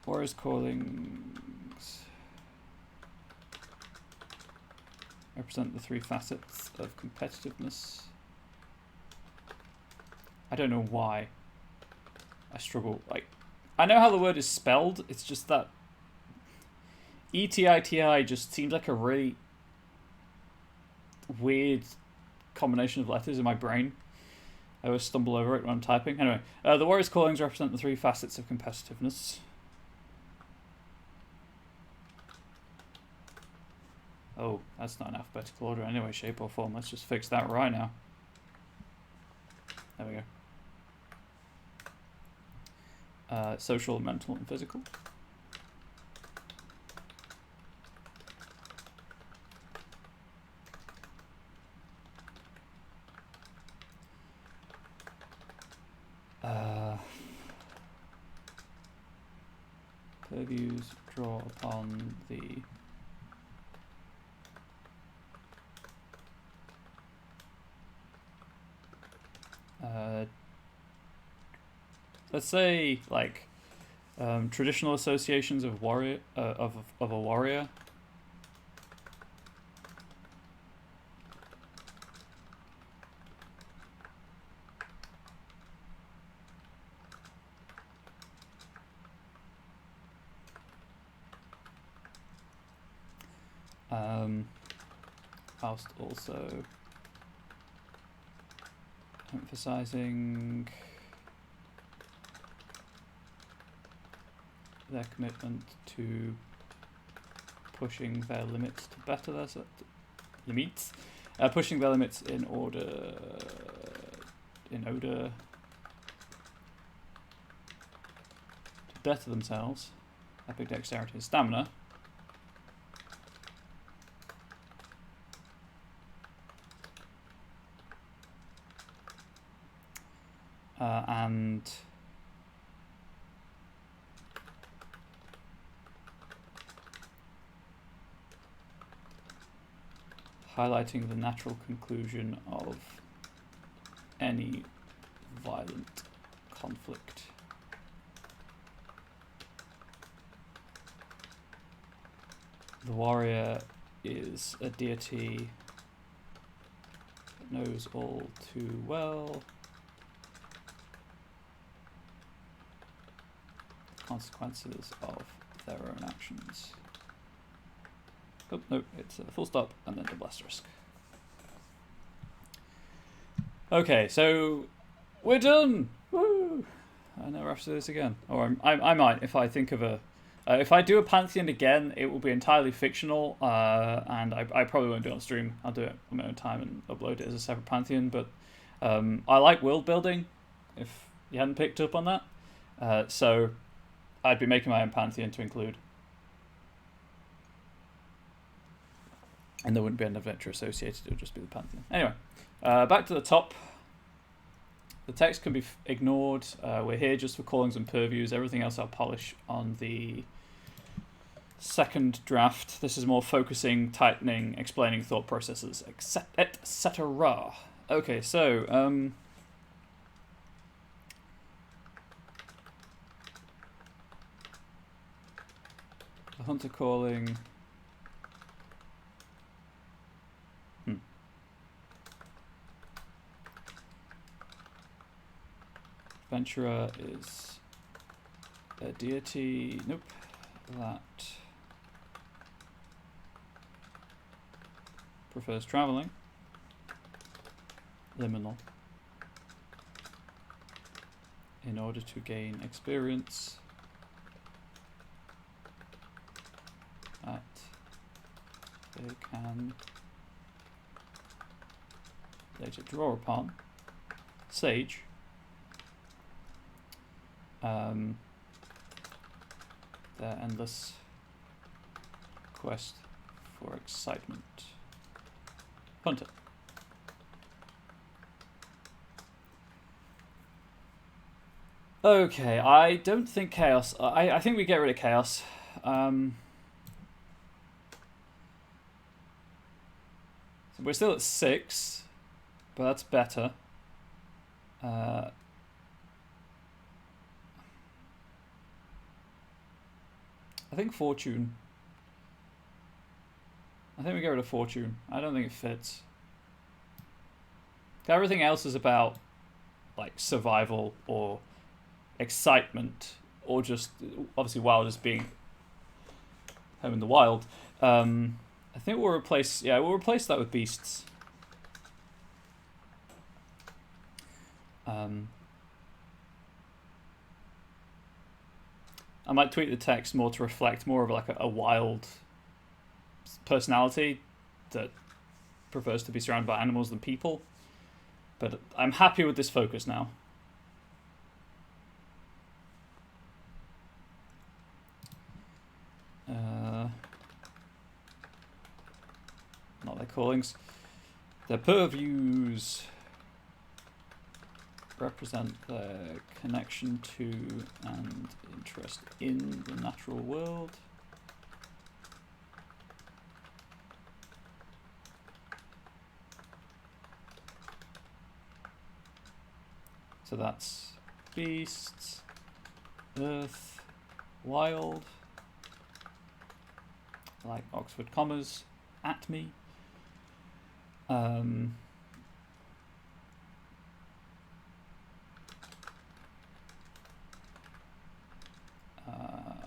[SPEAKER 1] Warriors Callings represent the 3 facets of competitiveness. I don't know why I struggle. Like, I know how the word is spelled, it's just that ETITI just seems like a really weird combination of letters in my brain. I always stumble over it when I'm typing. Anyway, the Warriors Callings represent the 3 facets of competitiveness. Oh, that's not in alphabetical order anyway, shape or form. Let's just fix that right now. There we go. Social, mental, and physical. Purviews draw upon the let's say like traditional associations of warrior of a warrior. Whilst also emphasizing their commitment to pushing their limits to better their limits, pushing their limits in order to better themselves. Epic dexterity and stamina. And highlighting the natural conclusion of any violent conflict. The warrior is a deity that knows all too well consequences of their own actions. Oh, no, it's a full stop and then double asterisk. Okay, so we're done! Woo! I never have to do this again. Or I might, if I think of a... if I do a Pantheon again, it will be entirely fictional, and I probably won't do it on stream. I'll do it on my own time and upload it as a separate Pantheon, but I like world building, if you hadn't picked up on that. So I'd be making my own Pantheon to include. And there wouldn't be an adventure associated, it would just be the Pantheon. Anyway, back to the top. The text can be ignored. We're here just for callings and purviews. Everything else I'll polish on the second draft. This is more focusing, tightening, explaining thought processes, etc. Okay, so... the hunter calling... Adventurer is a deity, nope, that prefers traveling, liminal, in order to gain experience that they can later draw upon. Sage. Their endless quest for excitement. Hunter. Okay, I don't think chaos. I think we get rid of chaos. So we're still at 6, but that's better. I think fortune. I think we get rid of fortune. I don't think it fits. Everything else is about like survival or excitement, or just obviously wild as being home in the wild. I think we'll replace that with beasts. I might tweak the text more to reflect more of like a wild personality that prefers to be surrounded by animals than people. But I'm happy with this focus now. Not their callings. Their purviews represent their connection to and interest in the natural world. So that's beasts, earth, wild, like Oxford commas, at me.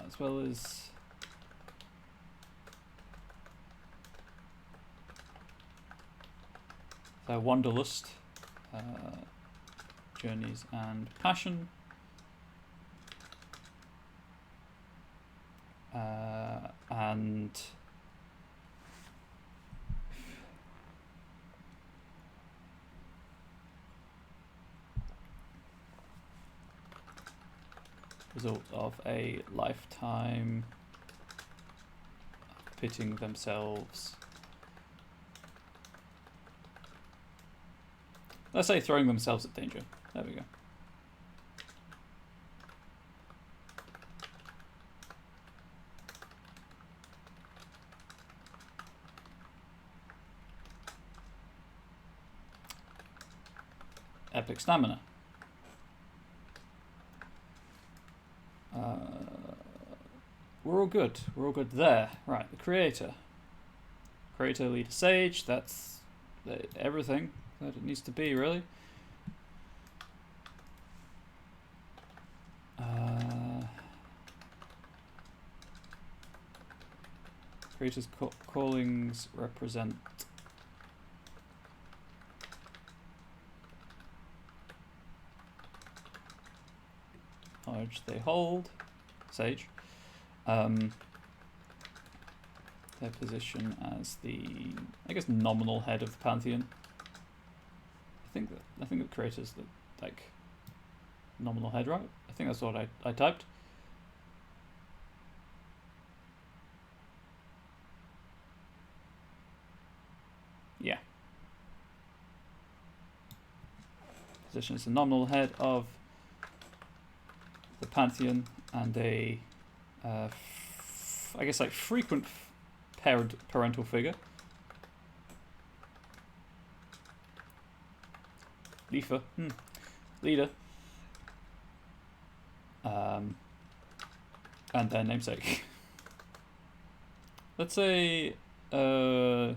[SPEAKER 1] As well as their wanderlust, journeys and passion, and result of a lifetime pitting themselves. Let's say throwing themselves at danger. There we go. Epic stamina. We're all good. We're all good there. Right, the creator. Creator, leader, sage. That's everything that it needs to be, really. Creator's callings represent knowledge they hold. Sage. Their position as the, I guess, nominal head of the Pantheon. I think the creator's the like nominal head, right? I think that's what I typed. Yeah. Position as the nominal head of the Pantheon and a I guess like frequent parental figure. Leader. And their namesake. Let's say let's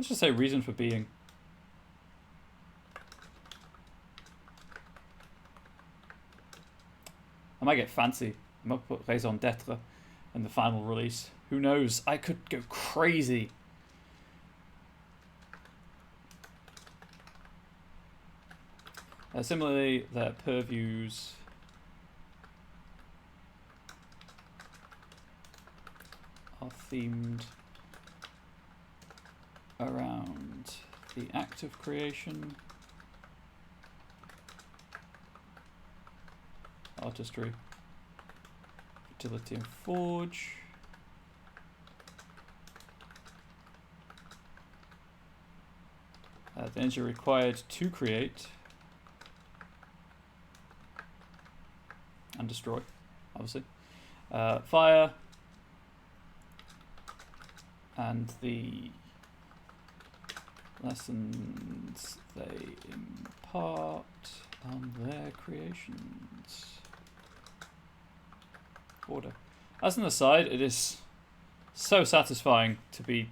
[SPEAKER 1] just say reason for being. I might get fancy. I might put raison d'être in the final release. Who knows? I could go crazy. Similarly, their purviews are themed around the act of creation, artistry, fertility and forge, the energy required to create, and destroy, obviously. Fire, and the lessons they impart on their creations. Order. As an aside, it is so satisfying to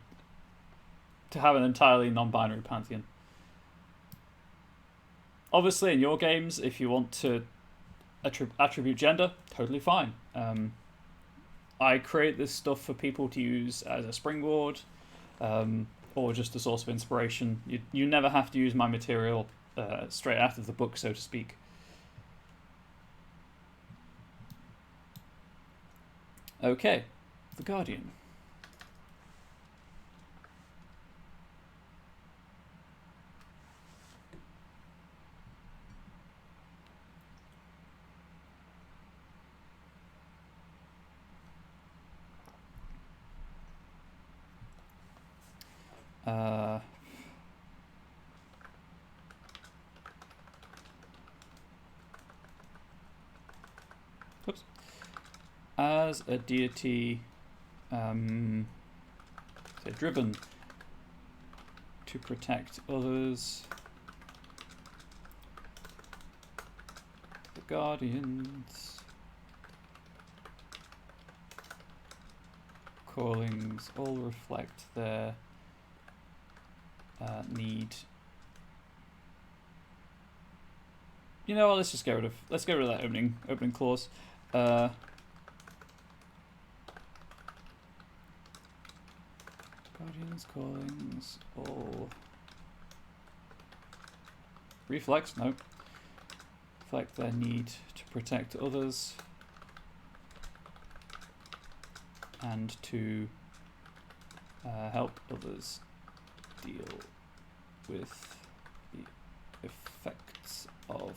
[SPEAKER 1] have an entirely non-binary Pantheon. Obviously, in your games, if you want to attribute gender, totally fine. I create this stuff for people to use as a springboard, or just a source of inspiration. You never have to use my material straight out of the book, so to speak. Okay, the Guardian. Oops. As a deity, say driven to protect others, the Guardians' callings all reflect their need. You know what? Let's get rid of that opening clause. Guardians' callings all reflect their need to protect others and to help others deal with the effects of,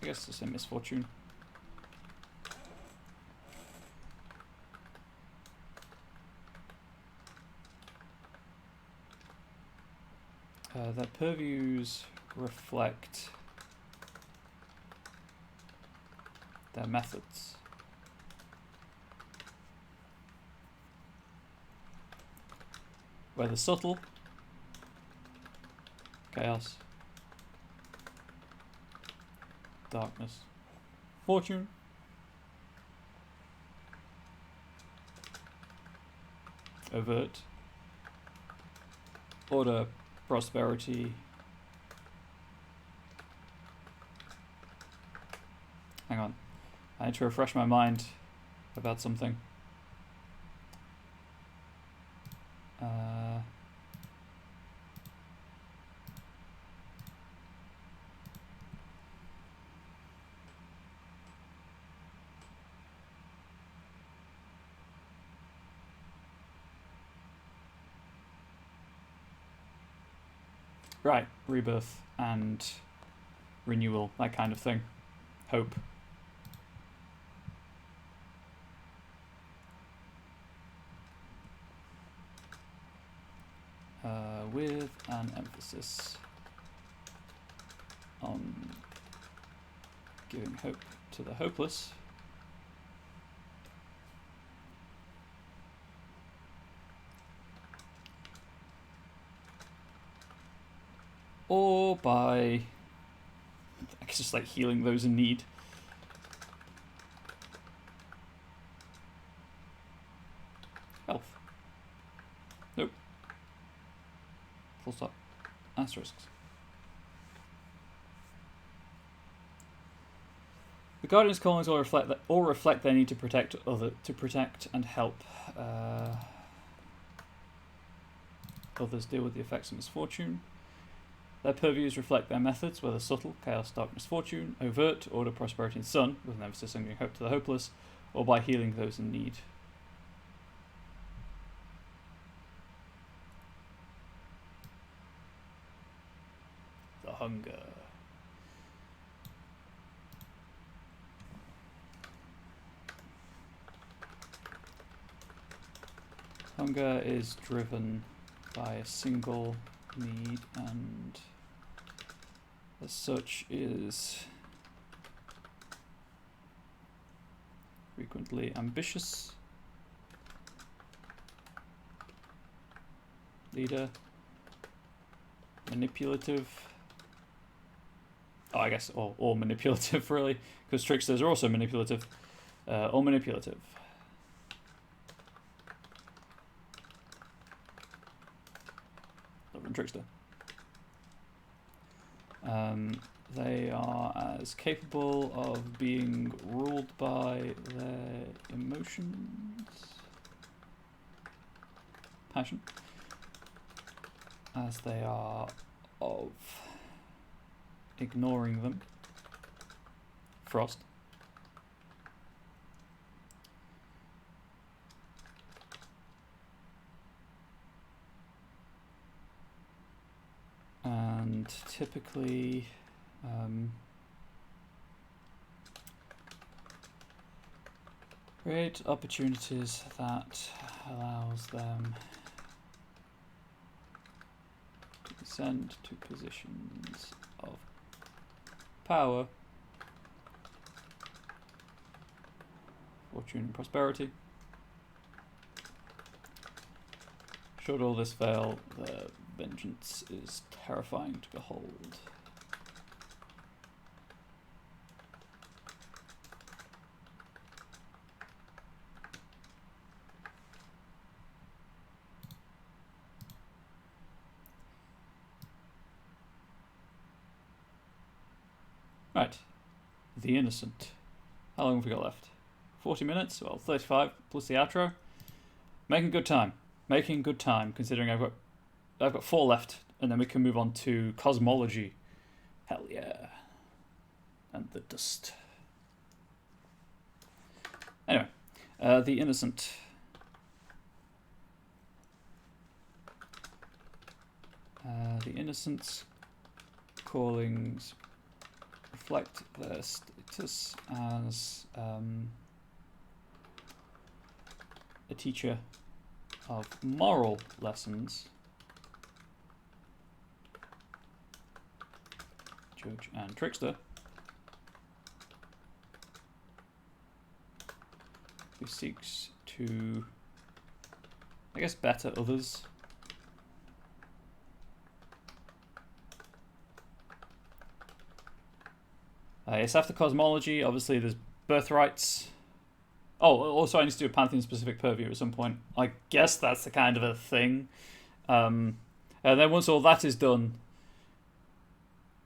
[SPEAKER 1] I guess, the same misfortune. Their purviews reflect their methods. Whether subtle, chaos, darkness, fortune, overt, order, prosperity. Hang on, I need to refresh my mind about something. Right, rebirth and renewal, that kind of thing. Hope. With an emphasis on giving hope to the hopeless. Or by, I guess, just like healing those in need. Health. Nope. Full stop. Asterisks. The Guardian's callings all reflect their need to protect and help others deal with the effects of misfortune. Their purviews reflect their methods, whether subtle, chaos, darkness, fortune, overt, order, prosperity, and sun, with an emphasis on giving hope to the hopeless, or by healing those in need. The hunger. Hunger is driven by a single need, and as such is frequently ambitious. Leader. Manipulative. Oh, I guess or manipulative, really, because tricksters are also manipulative. Or manipulative. Not trickster. They are as capable of being ruled by their emotions, passion, as they are of ignoring them, frost. And typically create opportunities that allows them to descend to positions of power, fortune and prosperity. Should all this fail, their vengeance is terrifying to behold. Right, the innocent. How long have we got left? 40 minutes? Well, 35 plus the outro. Making good time. Making good time, considering I've got 4 left, and then we can move on to cosmology. Hell yeah. And the dust. Anyway, the innocent. The innocent's callings reflect their status as a teacher of moral lessons, judge and trickster, who seeks to, I guess, better others. It's after cosmology. Obviously, there's birthrights. Oh, also I need to do a Pantheon specific purview at some point. I guess that's the kind of a thing. And then once all that is done,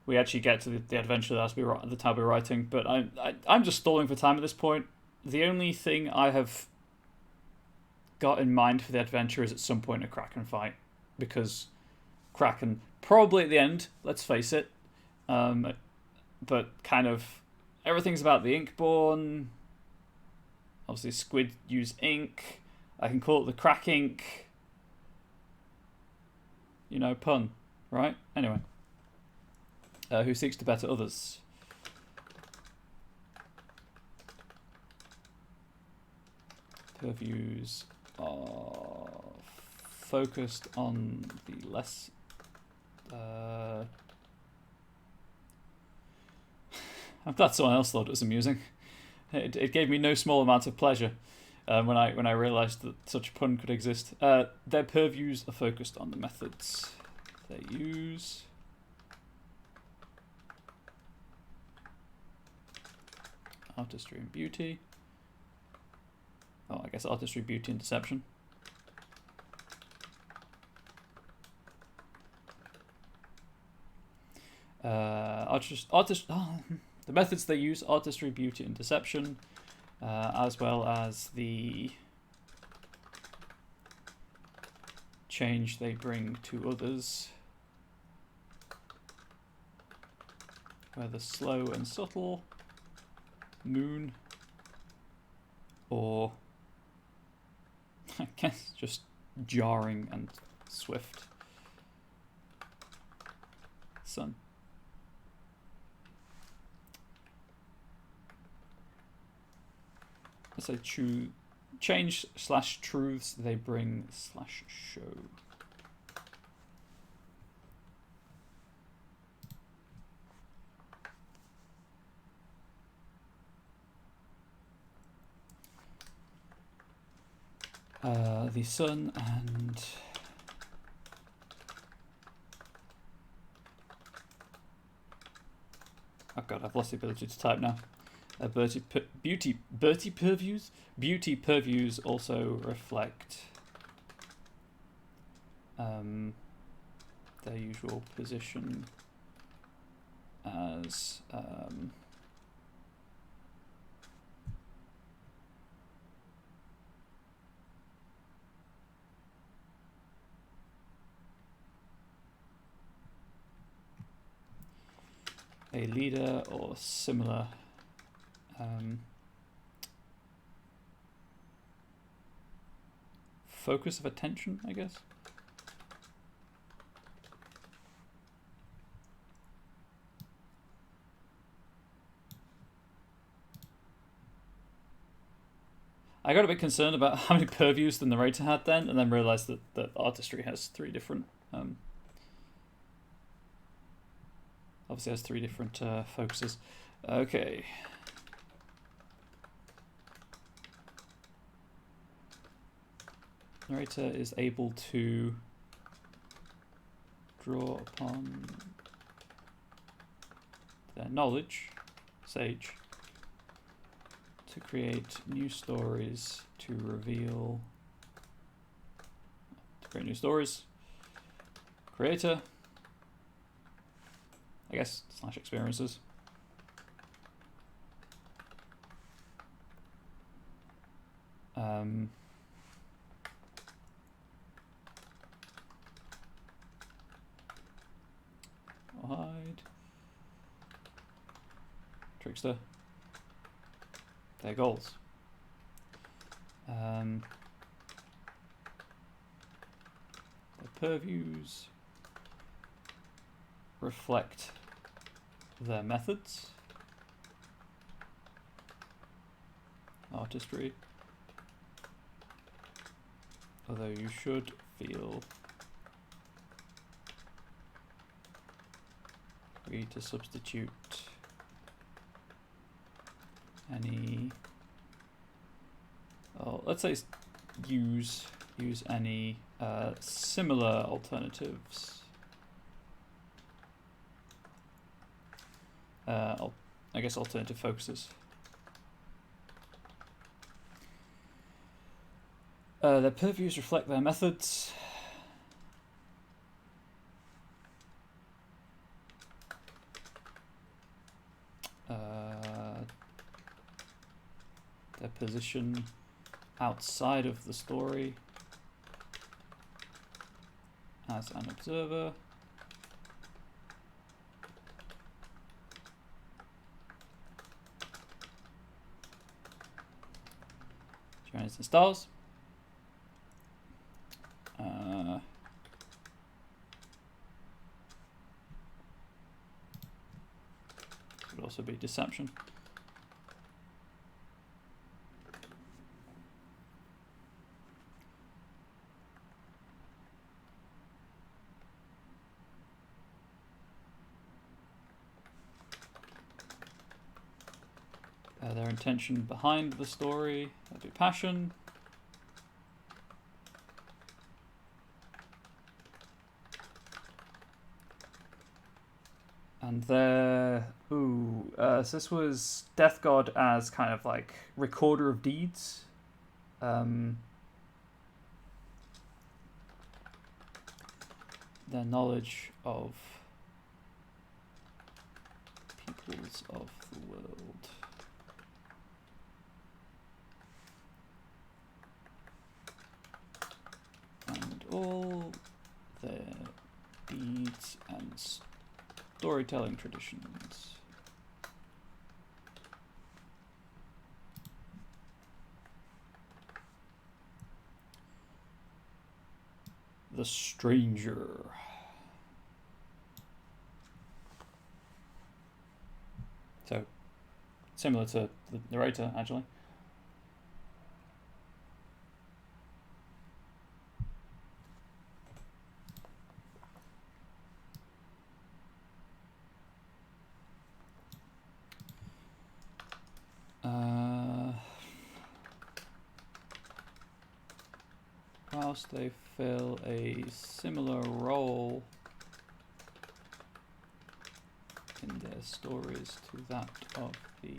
[SPEAKER 1] we actually get to the adventure that has to be the time we're writing. But I'm just stalling for time at this point. The only thing I have got in mind for the adventure is at some point a Kraken fight, because Kraken probably at the end. Let's face it. But kind of everything's about the Inkborn. Obviously, squid use ink. I can call it the crack ink. You know, pun, right? Anyway. Who seeks to better others. Purviews are focused on the less... I'm glad someone else thought it was amusing. It gave me no small amount of pleasure when I realised that such a pun could exist. Their purviews are focused on the methods they use. Artistry and beauty. Oh, I guess artistry, beauty, and deception. The methods they use: artistry, beauty, and deception, as well as the change they bring to others, whether slow and subtle, moon, or I guess just jarring and swift, sun. Let's say true change / truths they bring / show. the sun and oh god, I've lost the ability to type now. Beauty purviews also reflect their usual position as a leader or similar focus of attention, I guess. I got a bit concerned about how many purviews the narrator had then, and then realized that the artistry has three different obviously has three different focuses. Okay. Narrator is able to draw upon their knowledge, sage, to create new stories, to create new stories. Creator, I guess, / experiences. Hide. Trickster. Their goals. The purviews reflect their methods. Artistry. Although you should feel free to substitute any, let's say use any similar alternatives. I guess alternative focuses. Their purviews reflect their methods. Their position outside of the story as an observer. Planets and stars. Could also be deception. Their intention behind the story, that'd be passion. And their, so this was Death God as kind of like recorder of deeds. Their knowledge of peoples of the world. And all their deeds and storytelling traditions. The Stranger. So, similar to the narrator, actually. whilst they fill a similar role in their stories to that of the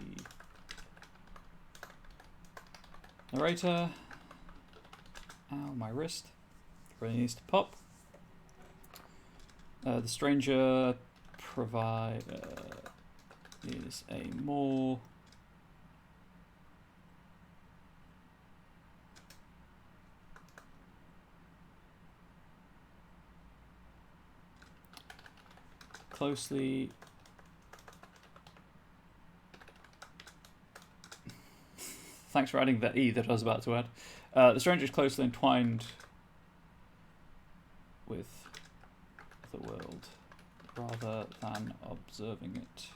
[SPEAKER 1] narrator. Ow, my wrist. Really needs to pop. The stranger is a more closely thanks for adding the E that I was about to add. The stranger is closely entwined with the world rather than observing it.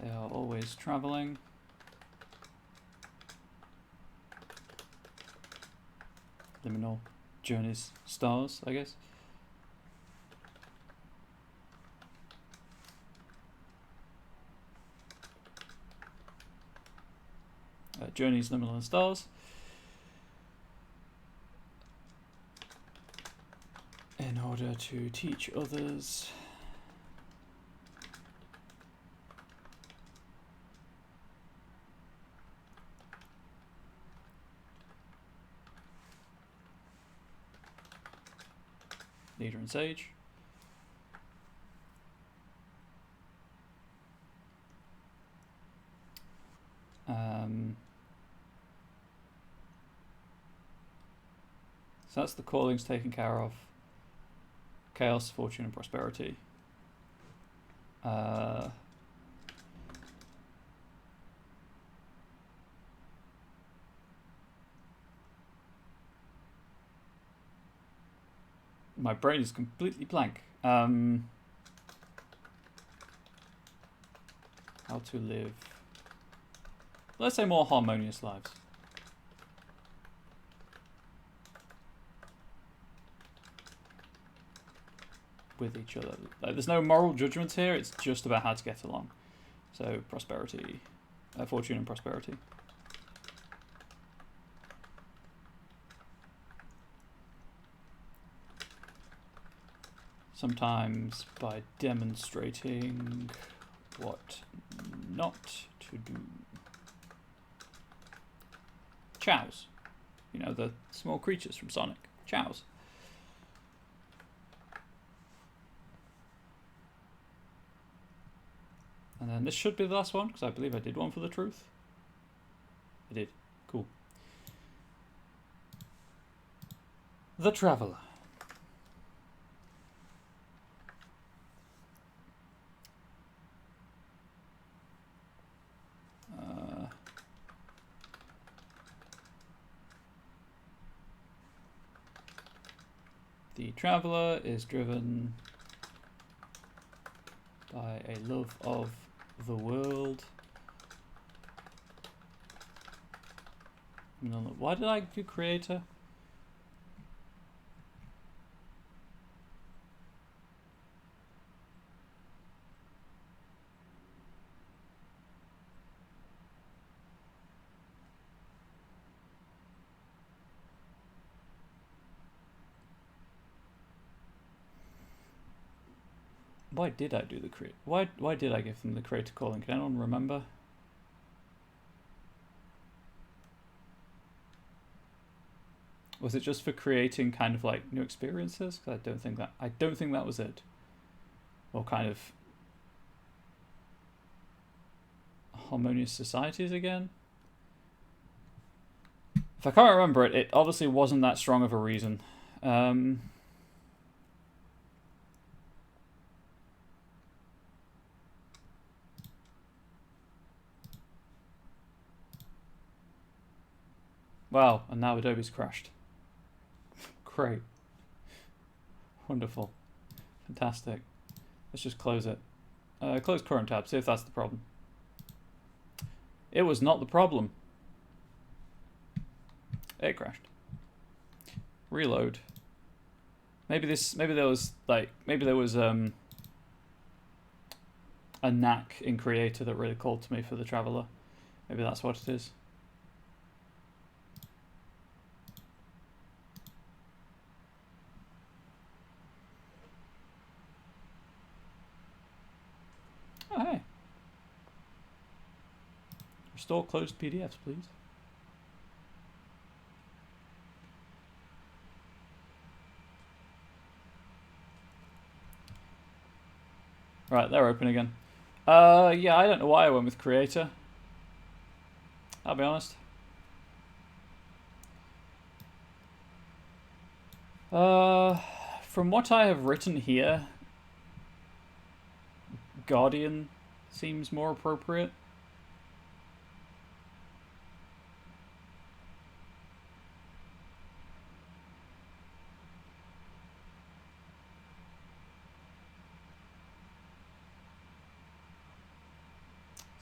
[SPEAKER 1] They are always traveling. Liminal journeys, stars, I guess. Journeys, liminal, and stars. In order to teach others. Leader and sage. So that's the callings taken care of. Chaos, fortune, and prosperity. My brain is completely blank. How to live, let's say, more harmonious lives. With each other. Like, there's no moral judgments here, it's just about how to get along. So, prosperity, fortune and prosperity. Sometimes by demonstrating what not to do. Chows. You know, the small creatures from Sonic. Chows. And then this should be the last one, because I believe I did one for the truth. I did. Cool. The Traveller. The Traveller is driven by a love of the world. Why did I do creator? Why did I do the create? Why did I give them the creator calling? Can anyone remember? Was it just for creating kind of like new experiences? 'Cause I don't think that was it. Or kind of harmonious societies again. If I can't remember it, it obviously wasn't that strong of a reason. Wow, and now Adobe's crashed. Great. Wonderful. Fantastic. Let's just close it. Close current tab, see if that's the problem. It was not the problem. It crashed. Reload. Maybe there was a knack in Creator that really called to me for the Traveller. Maybe that's what it is. Oh, hey. Restore closed PDFs, please. Right, they're open again. Yeah, I don't know why I went with Creator. I'll be honest. From what I have written here, Guardian seems more appropriate.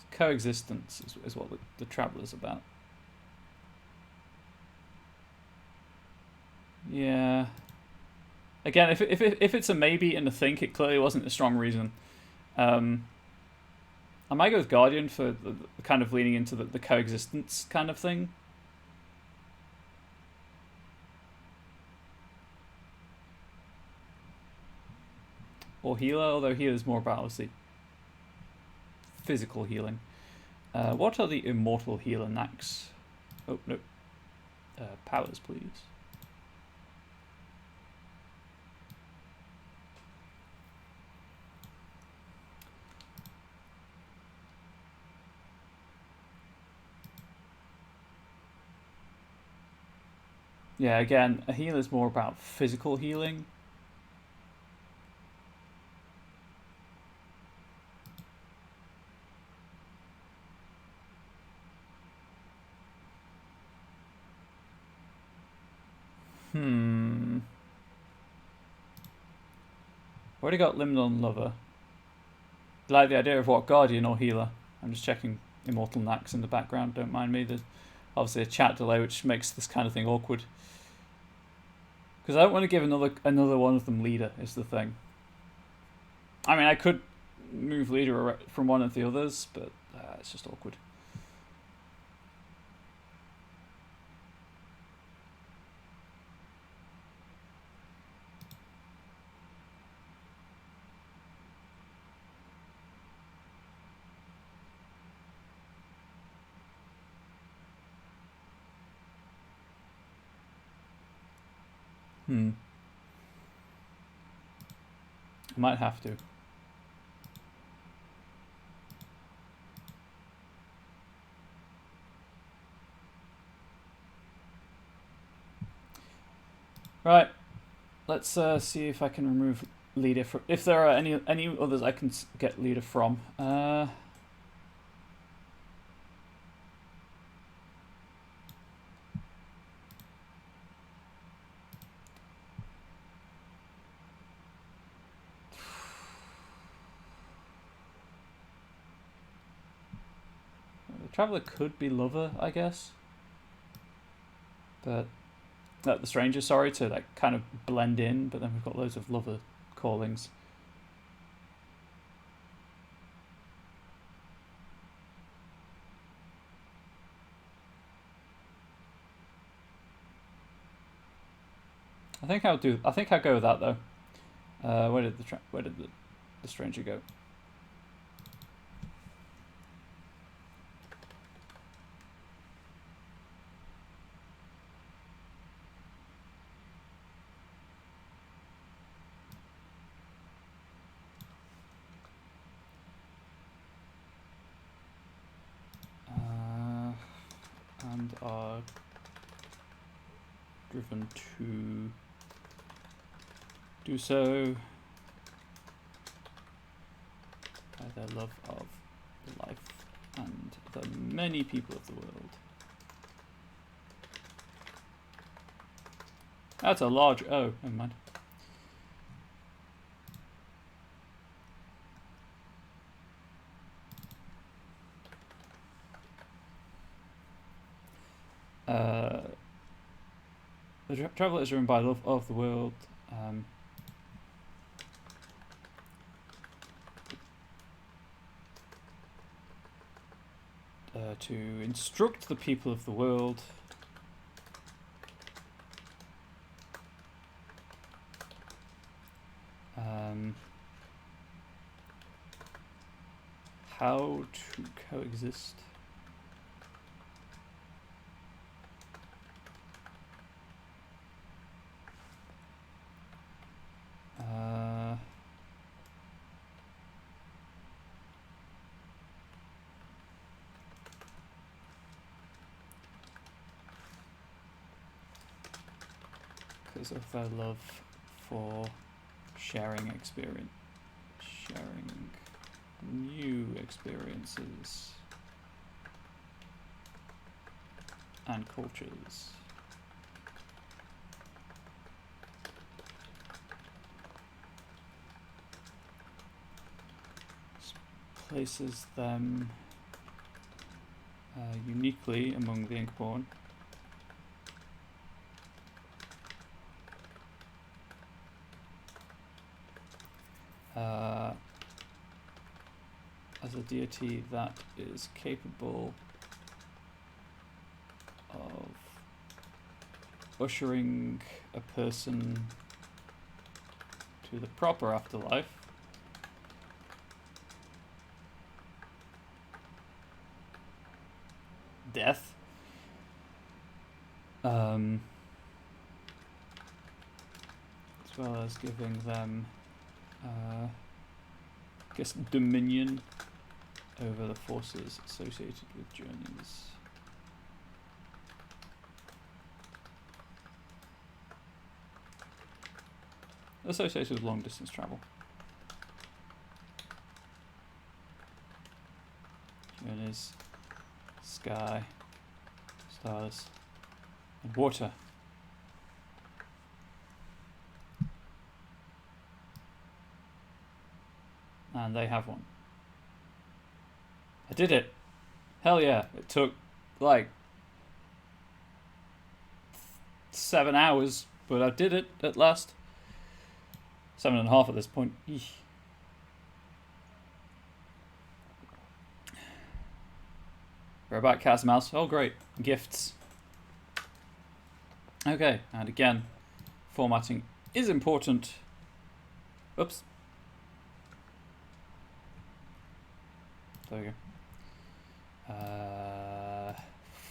[SPEAKER 1] Coexistence is what the Traveller's about. Yeah. Again, if it's a maybe and a think, it clearly wasn't a strong reason. I might go with Guardian for the kind of leaning into the coexistence kind of thing. Or Healer, although Healer's more about obviously physical healing. What are the immortal healer knacks? Oh, no. Powers, please. Yeah, again, a healer's more about physical healing. Already got Limnon Lover. Like the idea of what, Guardian or Healer? I'm just checking Immortal Knacks in the background, don't mind me. There's obviously a chat delay which makes this kind of thing awkward. Because I don't want to give another one of them leader, is the thing. I mean, I could move leader from one of the others, but it's just awkward. I might have to. Right. Let's see if I can remove leader from. If there are any others I can get leader from. Traveller could be Lover, I guess. But the Stranger, sorry, to like kind of blend in, but then we've got loads of Lover callings. I think I'll go with that though. Where did the Stranger go? And are driven to do so by their love of life and the many people of the world. That's a large O, never mind. The Traveller is driven by love of the world. to instruct the people of the world how to coexist. Because of their love for sharing experience, sharing new experiences and cultures. This places them uniquely among the Inkborn. As a deity that is capable of ushering a person to the proper afterlife, death, as well as giving them I guess dominion over the forces associated with journeys. Associated with long distance travel. Journeys, sky, stars, and water. And they have one. I did it. Hell yeah. It took like 7 hours, but I did it at last. 7.5 at this point. Eesh. We're about Cat's Mouse. Oh great. Gifts. Okay, and again, formatting is important. Oops. There we go.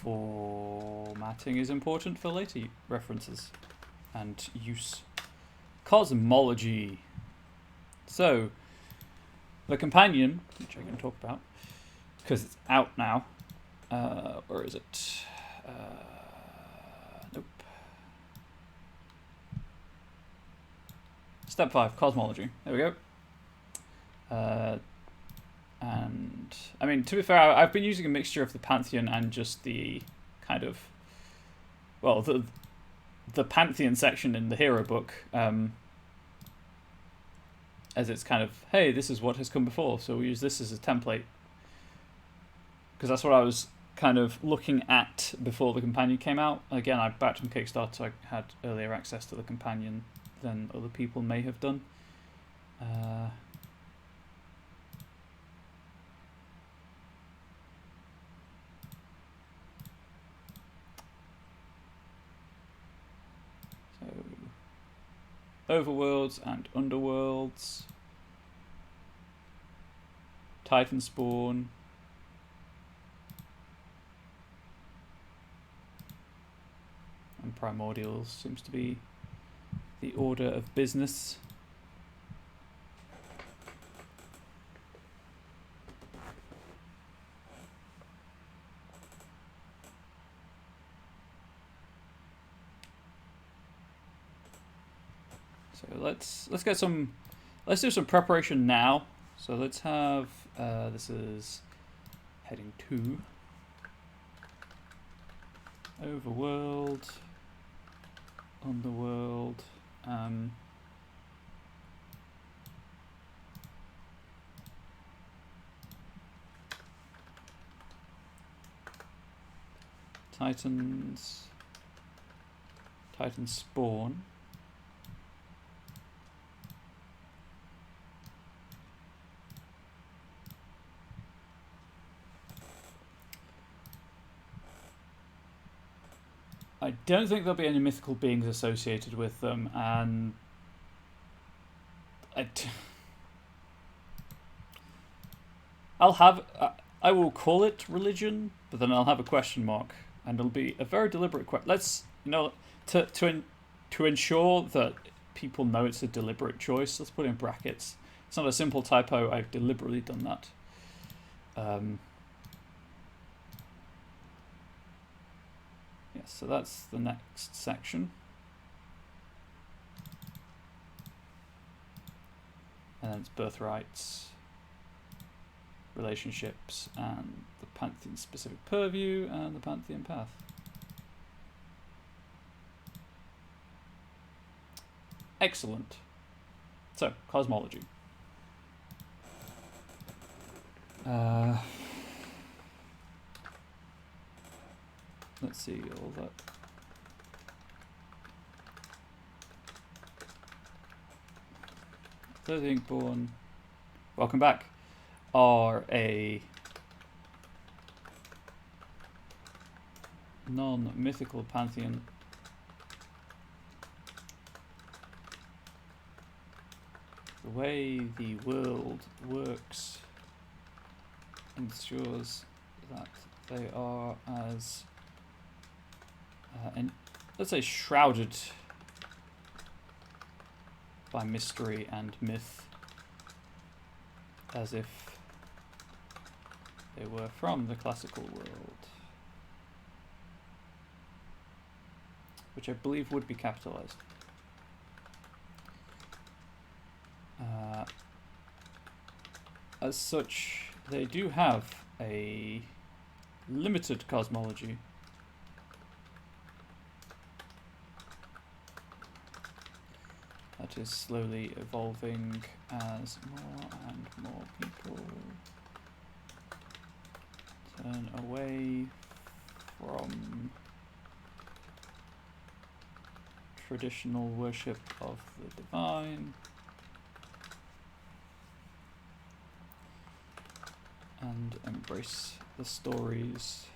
[SPEAKER 1] Formatting is important for later references and use. Cosmology. So, the companion, which I can talk about, because it's out now. Or is it? Nope. Step 5, cosmology. There we go. And I mean, to be fair, I've been using a mixture of the Pantheon and just the kind of, well, the Pantheon section in the hero book, as it's kind of, hey, this is what has come before, so we use this as a template, because that's what I was kind of looking at before the companion came out. Again, I backed from Kickstarter, so I had earlier access to the companion than other people may have done. Overworlds and underworlds, Titan spawn, and primordials seems to be the order of business. So let's do some preparation now. So let's have this is heading 2. Overworld, Underworld, Titans, Titan spawn. I don't think there'll be any mythical beings associated with them, and I will call it religion, but then I'll have a question mark, and it'll be a very deliberate question. Let's, to ensure that people know it's a deliberate choice, let's put it in brackets. It's not a simple typo. I've deliberately done that. Yes, so that's the next section. And then it's birthrights, relationships, and the Pantheon specific purview, and the Pantheon path. Excellent. So, cosmology. Let's see all that. Third Inkborn, welcome back, are a non-mythical pantheon. The way the world works ensures that they are as let's say shrouded by mystery and myth as if they were from the classical world, which I believe would be capitalized. As such, they do have a limited cosmology. That is slowly evolving as more and more people turn away from traditional worship of the divine and embrace the stories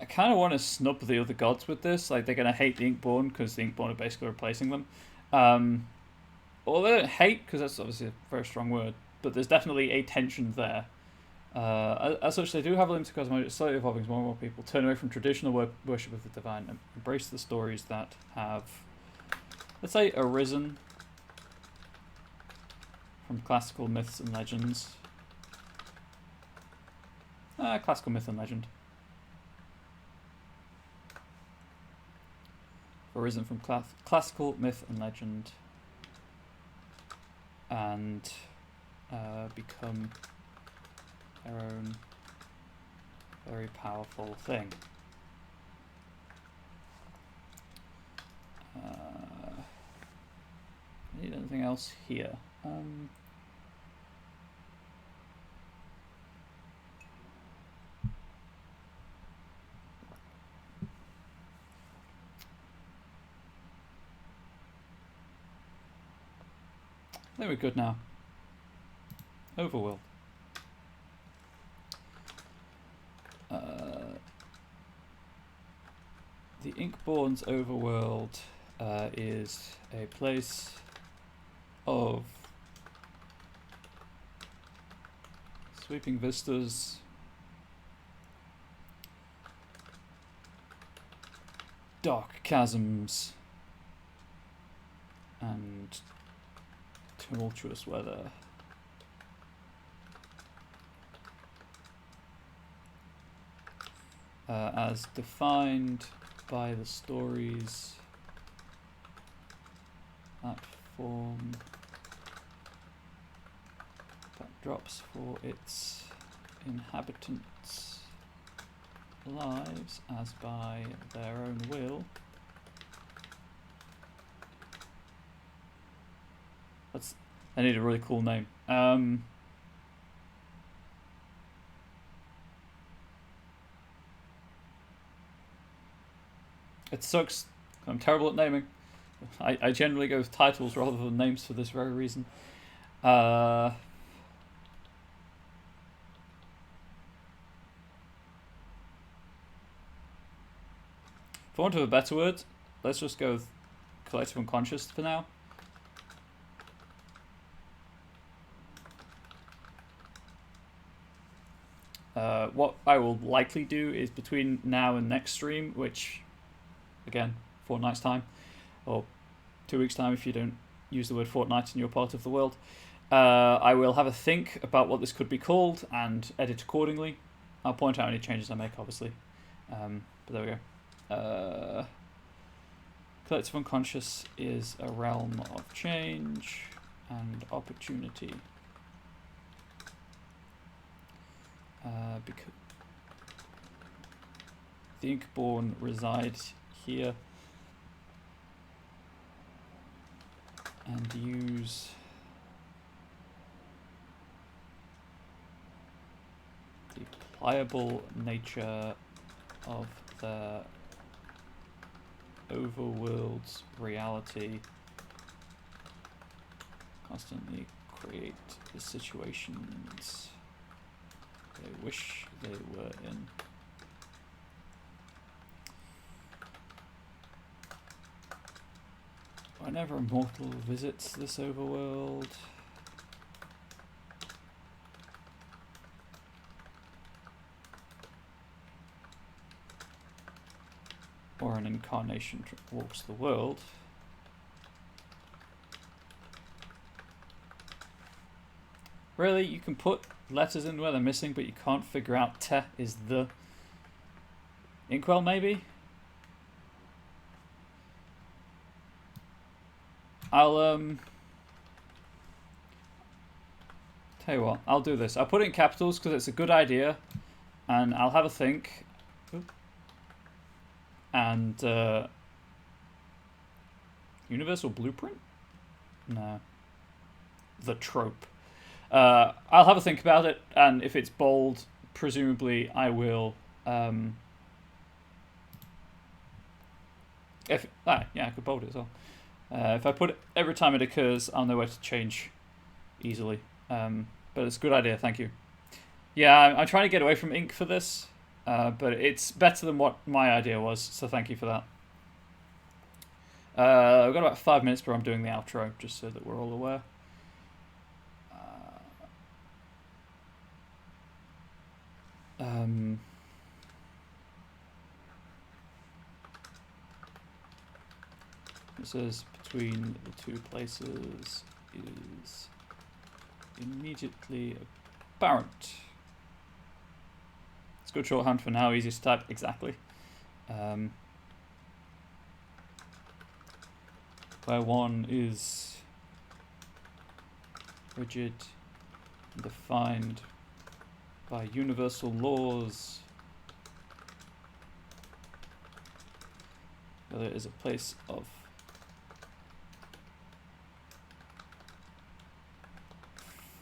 [SPEAKER 1] I kind of want to snub the other gods with this. Like, they're going to hate the Inkborn because the Inkborn are basically replacing them. Or they don't hate, because that's obviously a very strong word, but there's definitely a tension there. As such, they do have a limited cosmology. It's slowly evolving as more and more people turn away from traditional worship of the divine and embrace the stories that have, let's say, arisen from classical myths and legends. Classical myth and legend. Arisen from classical myth and legend and become their own very powerful thing. Need anything else here? I think we're good now. Overworld. The Inkborn's overworld is a place of sweeping vistas, dark chasms, and tumultuous weather. As defined by the stories that form backdrops for its inhabitants' lives as by their own will. I need a really cool name. It sucks. I'm terrible at naming. I generally go with titles rather than names for this very reason. For want of a better word, let's just go with collective unconscious for now. What I will likely do is between now and next stream, which, again, fortnight's time, or 2 weeks' time if you don't use the word fortnight in your part of the world, I will have a think about what this could be called and edit accordingly. I'll point out any changes I make, obviously. But there we go. Collective unconscious is a realm of change and opportunity. Because the Inkborn reside here and use the pliable nature of the overworld's reality constantly create the situations they wish they were in. Whenever a mortal visits this overworld, or an incarnation walks the world, really, you can put letters in where they're missing, but you can't figure out te is the. Inkwell, maybe? I'll, tell you what, I'll do this. I'll put it in capitals because it's a good idea, and I'll have a think. And, Universal Blueprint? No. The Trope. I'll have a think about it, and if it's bold, presumably I will. Yeah, I could bold it as well. If I put it every time it occurs, I'll know where to change easily. But it's a good idea, thank you. Yeah, I'm trying to get away from ink for this, but it's better than what my idea was, so thank you for that. We've got about 5 minutes before I'm doing the outro, just so that we're all aware. It says between the two places is immediately apparent. It's good shorthand for now, easy to type, exactly. Where one is rigid and defined by universal laws, where there is a place of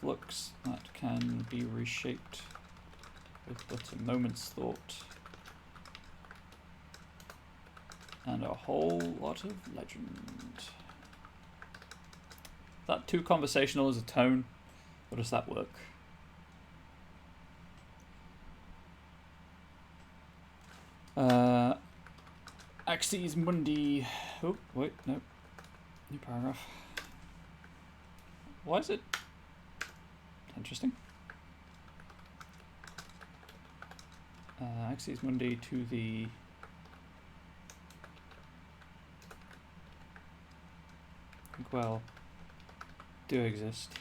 [SPEAKER 1] flux that can be reshaped with but a moment's thought, and a whole lot of legend. Is that too conversational as a tone, or does that work? Axes Mundi. Oh, wait, no. New paragraph. Why is it? Interesting. Axes Mundi to the well do exist.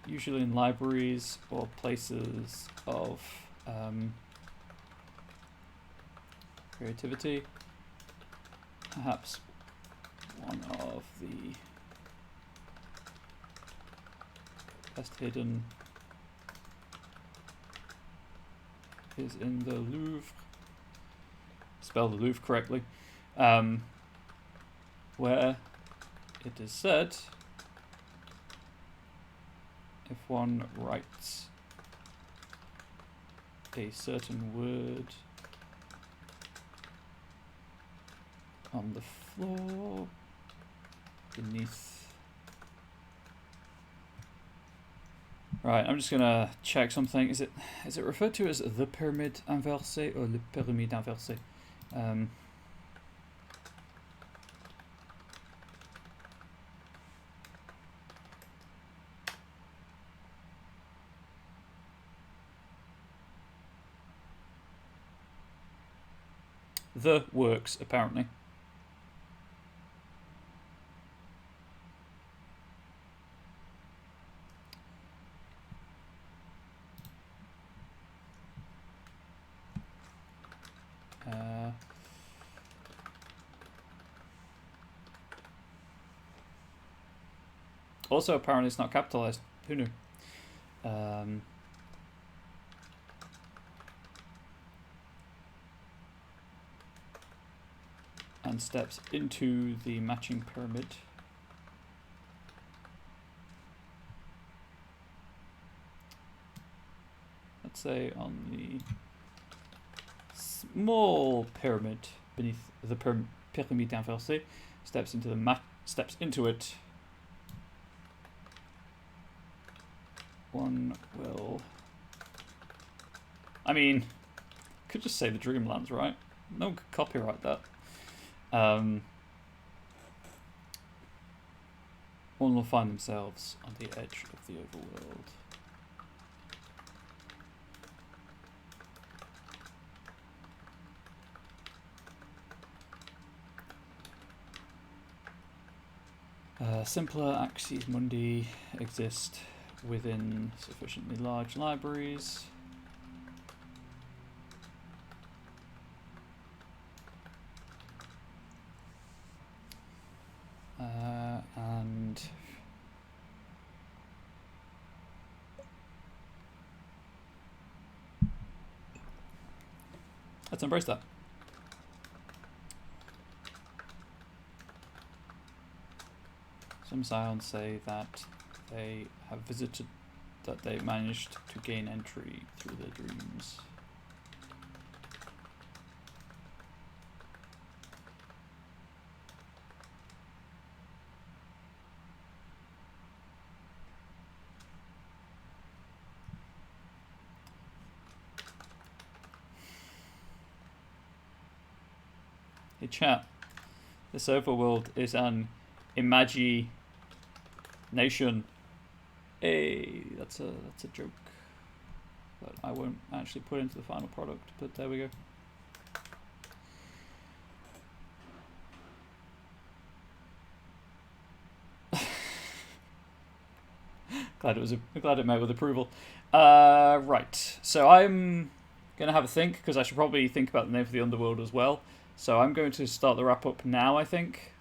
[SPEAKER 1] Usually in libraries or places of creativity. Perhaps one of the best hidden is in the Louvre. Spell the Louvre correctly. Where it is said, if one writes a certain word on the floor beneath. Right, I'm just gonna check something. Is it referred to as the pyramid inversé or le pyramide inversé? The works, apparently. Also, apparently it's not capitalized. Who knew? And steps into the matching pyramid. Let's say on the small pyramid beneath the pyramide inversé, steps into it. One will. I mean, could just say the Dreamlands, right? No one could copyright that. One will find themselves on the edge of the overworld. Simpler axes mundi exist within sufficiently large libraries. And let's embrace that. Some scions say that they have visited, that they managed to gain entry through their dreams. Hey chat, this overworld is an imagination. Hey, that's a joke that I won't actually put into the final product, but there we go. Glad it met with approval. Right, so I'm gonna have a think because I should probably think about the name for the underworld as well. So I'm going to start the wrap up now, I think.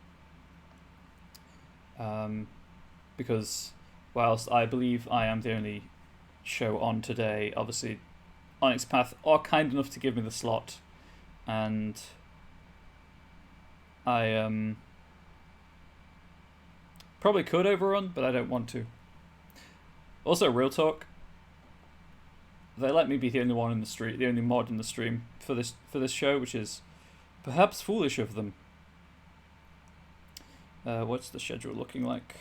[SPEAKER 1] Because whilst I believe I am the only show on today, obviously Onyx Path are kind enough to give me the slot, and I probably could overrun, but I don't want to. Also, real talk, they let me be the only one in the stream, the only mod in the stream for this show, which is perhaps foolish of them. What's the schedule looking like?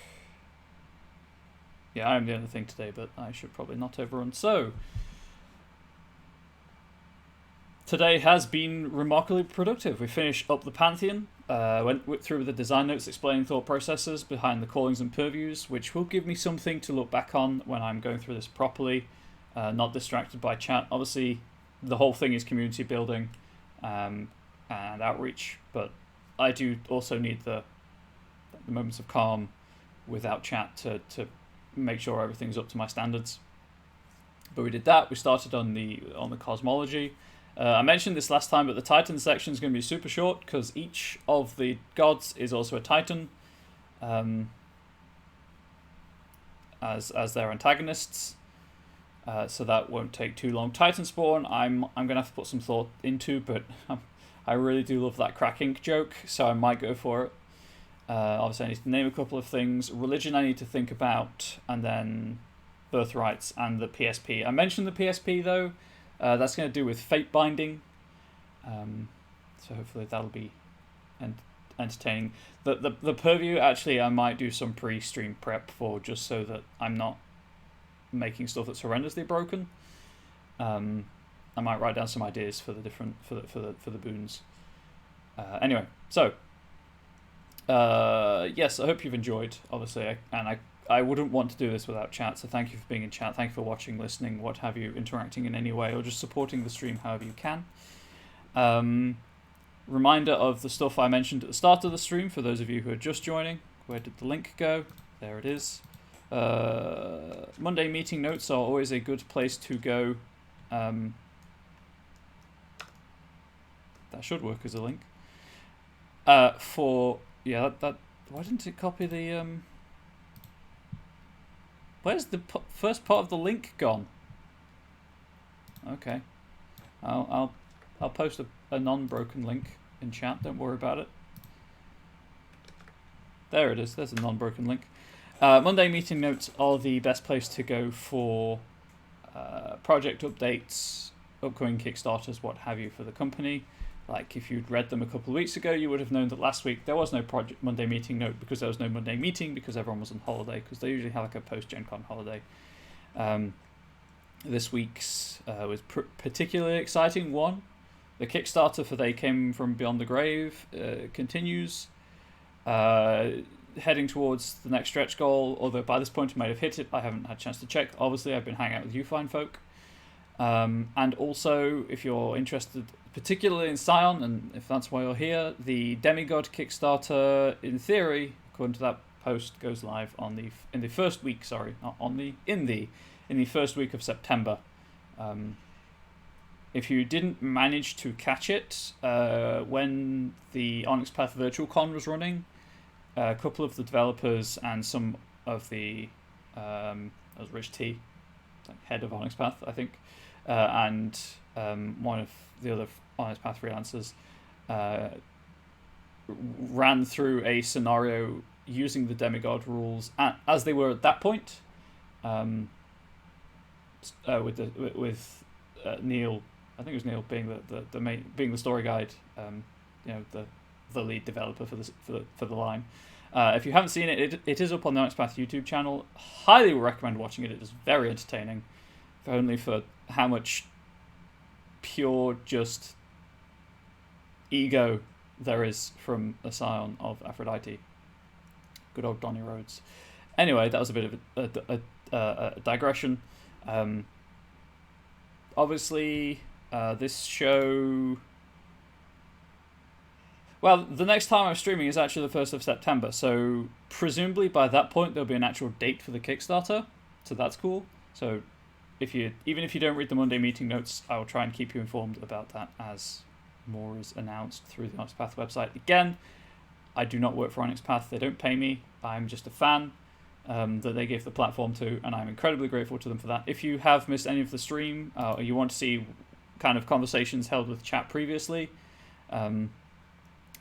[SPEAKER 1] Yeah, I'm the only thing today, but I should probably not overrun. So, today has been remarkably productive. We finished up the Pantheon, went through the design notes explaining thought processes behind the callings and purviews, which will give me something to look back on when I'm going through this properly, not distracted by chat. Obviously, the whole thing is community building and outreach, but I do also need the moments of calm without chat to make sure everything's up to my standards. But we did that. We started on the cosmology. I mentioned this last time, but the Titan section is going to be super short because each of the gods is also a Titan, as their antagonists. So that won't take too long. Titan spawn, I'm gonna have to put some thought into, but I really do love that crack ink joke, so I might go for it. Obviously, I need to name a couple of things. Religion, I need to think about, and then birthrights and the PSP. I mentioned the PSP though. That's going to do with fate binding. So hopefully that'll be entertaining. The purview, actually, I might do some pre-stream prep for, just so that I'm not making stuff that's horrendously broken. I might write down some ideas for the different for the boons. Anyway, so yes, I hope you've enjoyed. Obviously, I wouldn't want to do this without chat. So thank you for being in chat. Thank you for watching, listening, what have you, interacting in any way, or just supporting the stream however you can. Reminder of the stuff I mentioned at the start of the stream for those of you who are just joining. Where did the link go? There it is. Monday meeting notes are always a good place to go. That should work as a link. For yeah, that why didn't it copy the Where's the first part of the link gone? Okay, I'll post a non-broken link in chat. Don't worry about it. There it is. There's a non-broken link. Monday meeting notes are the best place to go for project updates, upcoming Kickstarters, what have you, for the company. Like, if you'd read them a couple of weeks ago, you would have known that last week there was no Project Monday meeting note because there was no Monday meeting because everyone was on holiday, because they usually have like a post-Gen Con holiday. This week's was particularly exciting one. The Kickstarter for They Came From Beyond the Grave continues, heading towards the next stretch goal, although by this point I might have hit it. I haven't had a chance to check. Obviously, I've been hanging out with you fine folk. And also, if you're interested particularly in Scion, and if that's why you're here, the Demigod Kickstarter, in theory, according to that post, goes live in the first week. Sorry, not on the in the first week of September. If you didn't manage to catch it when the Onyx Path Virtual Con was running, a couple of the developers and some of the that was Rich T, like head of Onyx Path, I think, and one of the other Onyx Path freelancers ran through a scenario using the Demigod rules as they were at that point, with Neil. I think it was Neil being the main, being the story guide. The lead developer for the line. If you haven't seen it, it is up on the Onyx Path YouTube channel. Highly recommend watching it. It is very entertaining, if only for how much pure just ego there is from a scion of Aphrodite. Good old Donny Rhodes. Anyway, that was a bit of a digression. Obviously, this show... Well, the next time I'm streaming is actually the 1st of September, so presumably by that point there'll be an actual date for the Kickstarter, so that's cool. So even if you don't read the Monday meeting notes, I will try and keep you informed about that as more is announced through the Onyx Path website. Again, I do not work for Onyx Path, they don't pay me, I'm just a fan that they gave the platform to, and I'm incredibly grateful to them for that. If you have missed any of the stream, or you want to see kind of conversations held with chat previously,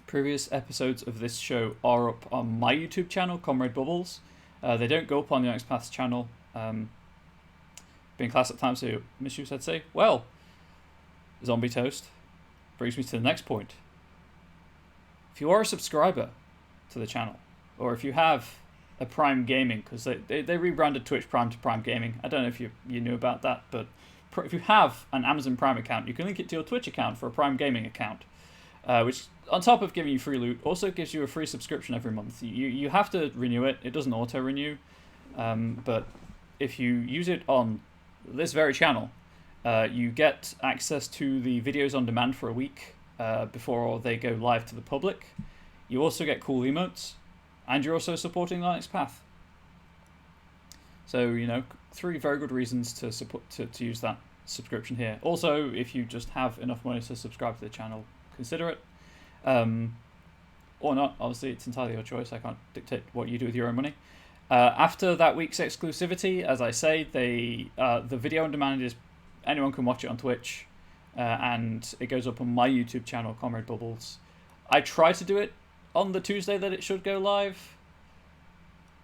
[SPEAKER 1] previous episodes of this show are up on my YouTube channel, Comrade Bubbles. They don't go up on the Onyx Path's channel. Being classic time, so misuse, I'd say. Well, Zombie Toast brings me to the next point. If you are a subscriber to the channel, or if you have a Prime Gaming, because they rebranded Twitch Prime to Prime Gaming. I don't know if you knew about that, but if you have an Amazon Prime account, you can link it to your Twitch account for a Prime Gaming account. Which, on top of giving you free loot, also gives you a free subscription every month. You have to renew it. It doesn't auto-renew. But if you use it on this very channel, you get access to the videos on demand for a week before they go live to the public. You also get cool emotes, and you're also supporting Onyx Path. So, 3 very good reasons to support to use that subscription here. Also, if you just have enough money to subscribe to the channel, consider it, or not. Obviously, it's entirely your choice. I can't dictate what you do with your own money. After that week's exclusivity, as I say, the video on demand is anyone can watch it on Twitch, and it goes up on my YouTube channel, Comrade Bubbles. I try to do it on the Tuesday that it should go live,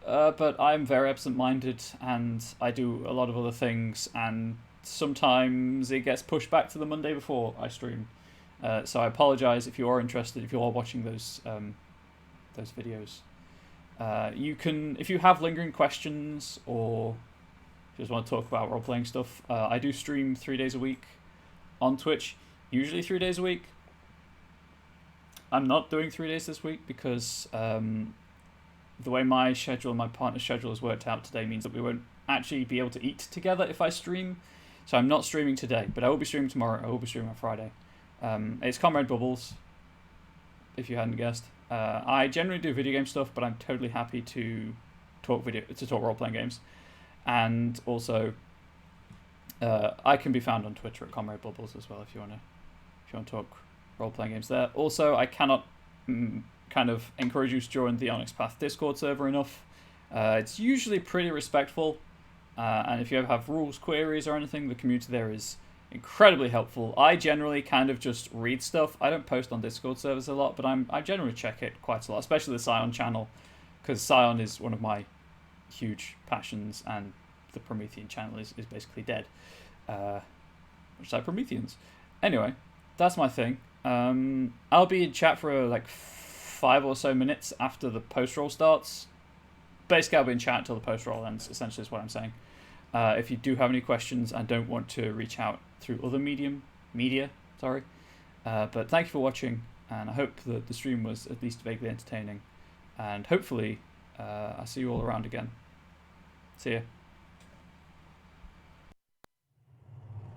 [SPEAKER 1] but I'm very absent-minded, and I do a lot of other things, and sometimes it gets pushed back to the Monday before I stream. So I apologise if you are interested, if you are watching those those videos. You can, if you have lingering questions or just want to talk about role-playing stuff, I do stream 3 days a week on Twitch, usually 3 days a week. I'm not doing 3 days this week because the way my schedule and my partner's schedule has worked out today means that we won't actually be able to eat together if I stream. So I'm not streaming today, but I will be streaming tomorrow. I will be streaming on Friday. It's Comrade Bubbles, if you hadn't guessed. I generally do video game stuff, but I'm totally happy to talk role-playing games. And also, I can be found on Twitter at Comrade Bubbles as well if you want to talk role-playing games there. Also, I cannot kind of encourage you to join the Onyx Path Discord server enough. It's usually pretty respectful, and if you ever have rules queries or anything, the community there is incredibly helpful. I generally kind of just read stuff. I don't post on Discord servers a lot, but I generally check it quite a lot, especially the Scion channel, because Scion is one of my huge passions, and the Promethean channel is basically dead. Which is like Prometheans. Anyway, that's my thing. I'll be in chat for like 5 or so minutes after the post-roll starts. Basically, I'll be in chat until the post-roll ends, essentially is what I'm saying. If you do have any questions and don't want to reach out through other media, but thank you for watching, and I hope that the stream was at least vaguely entertaining, and hopefully I'll see you all around again. See ya.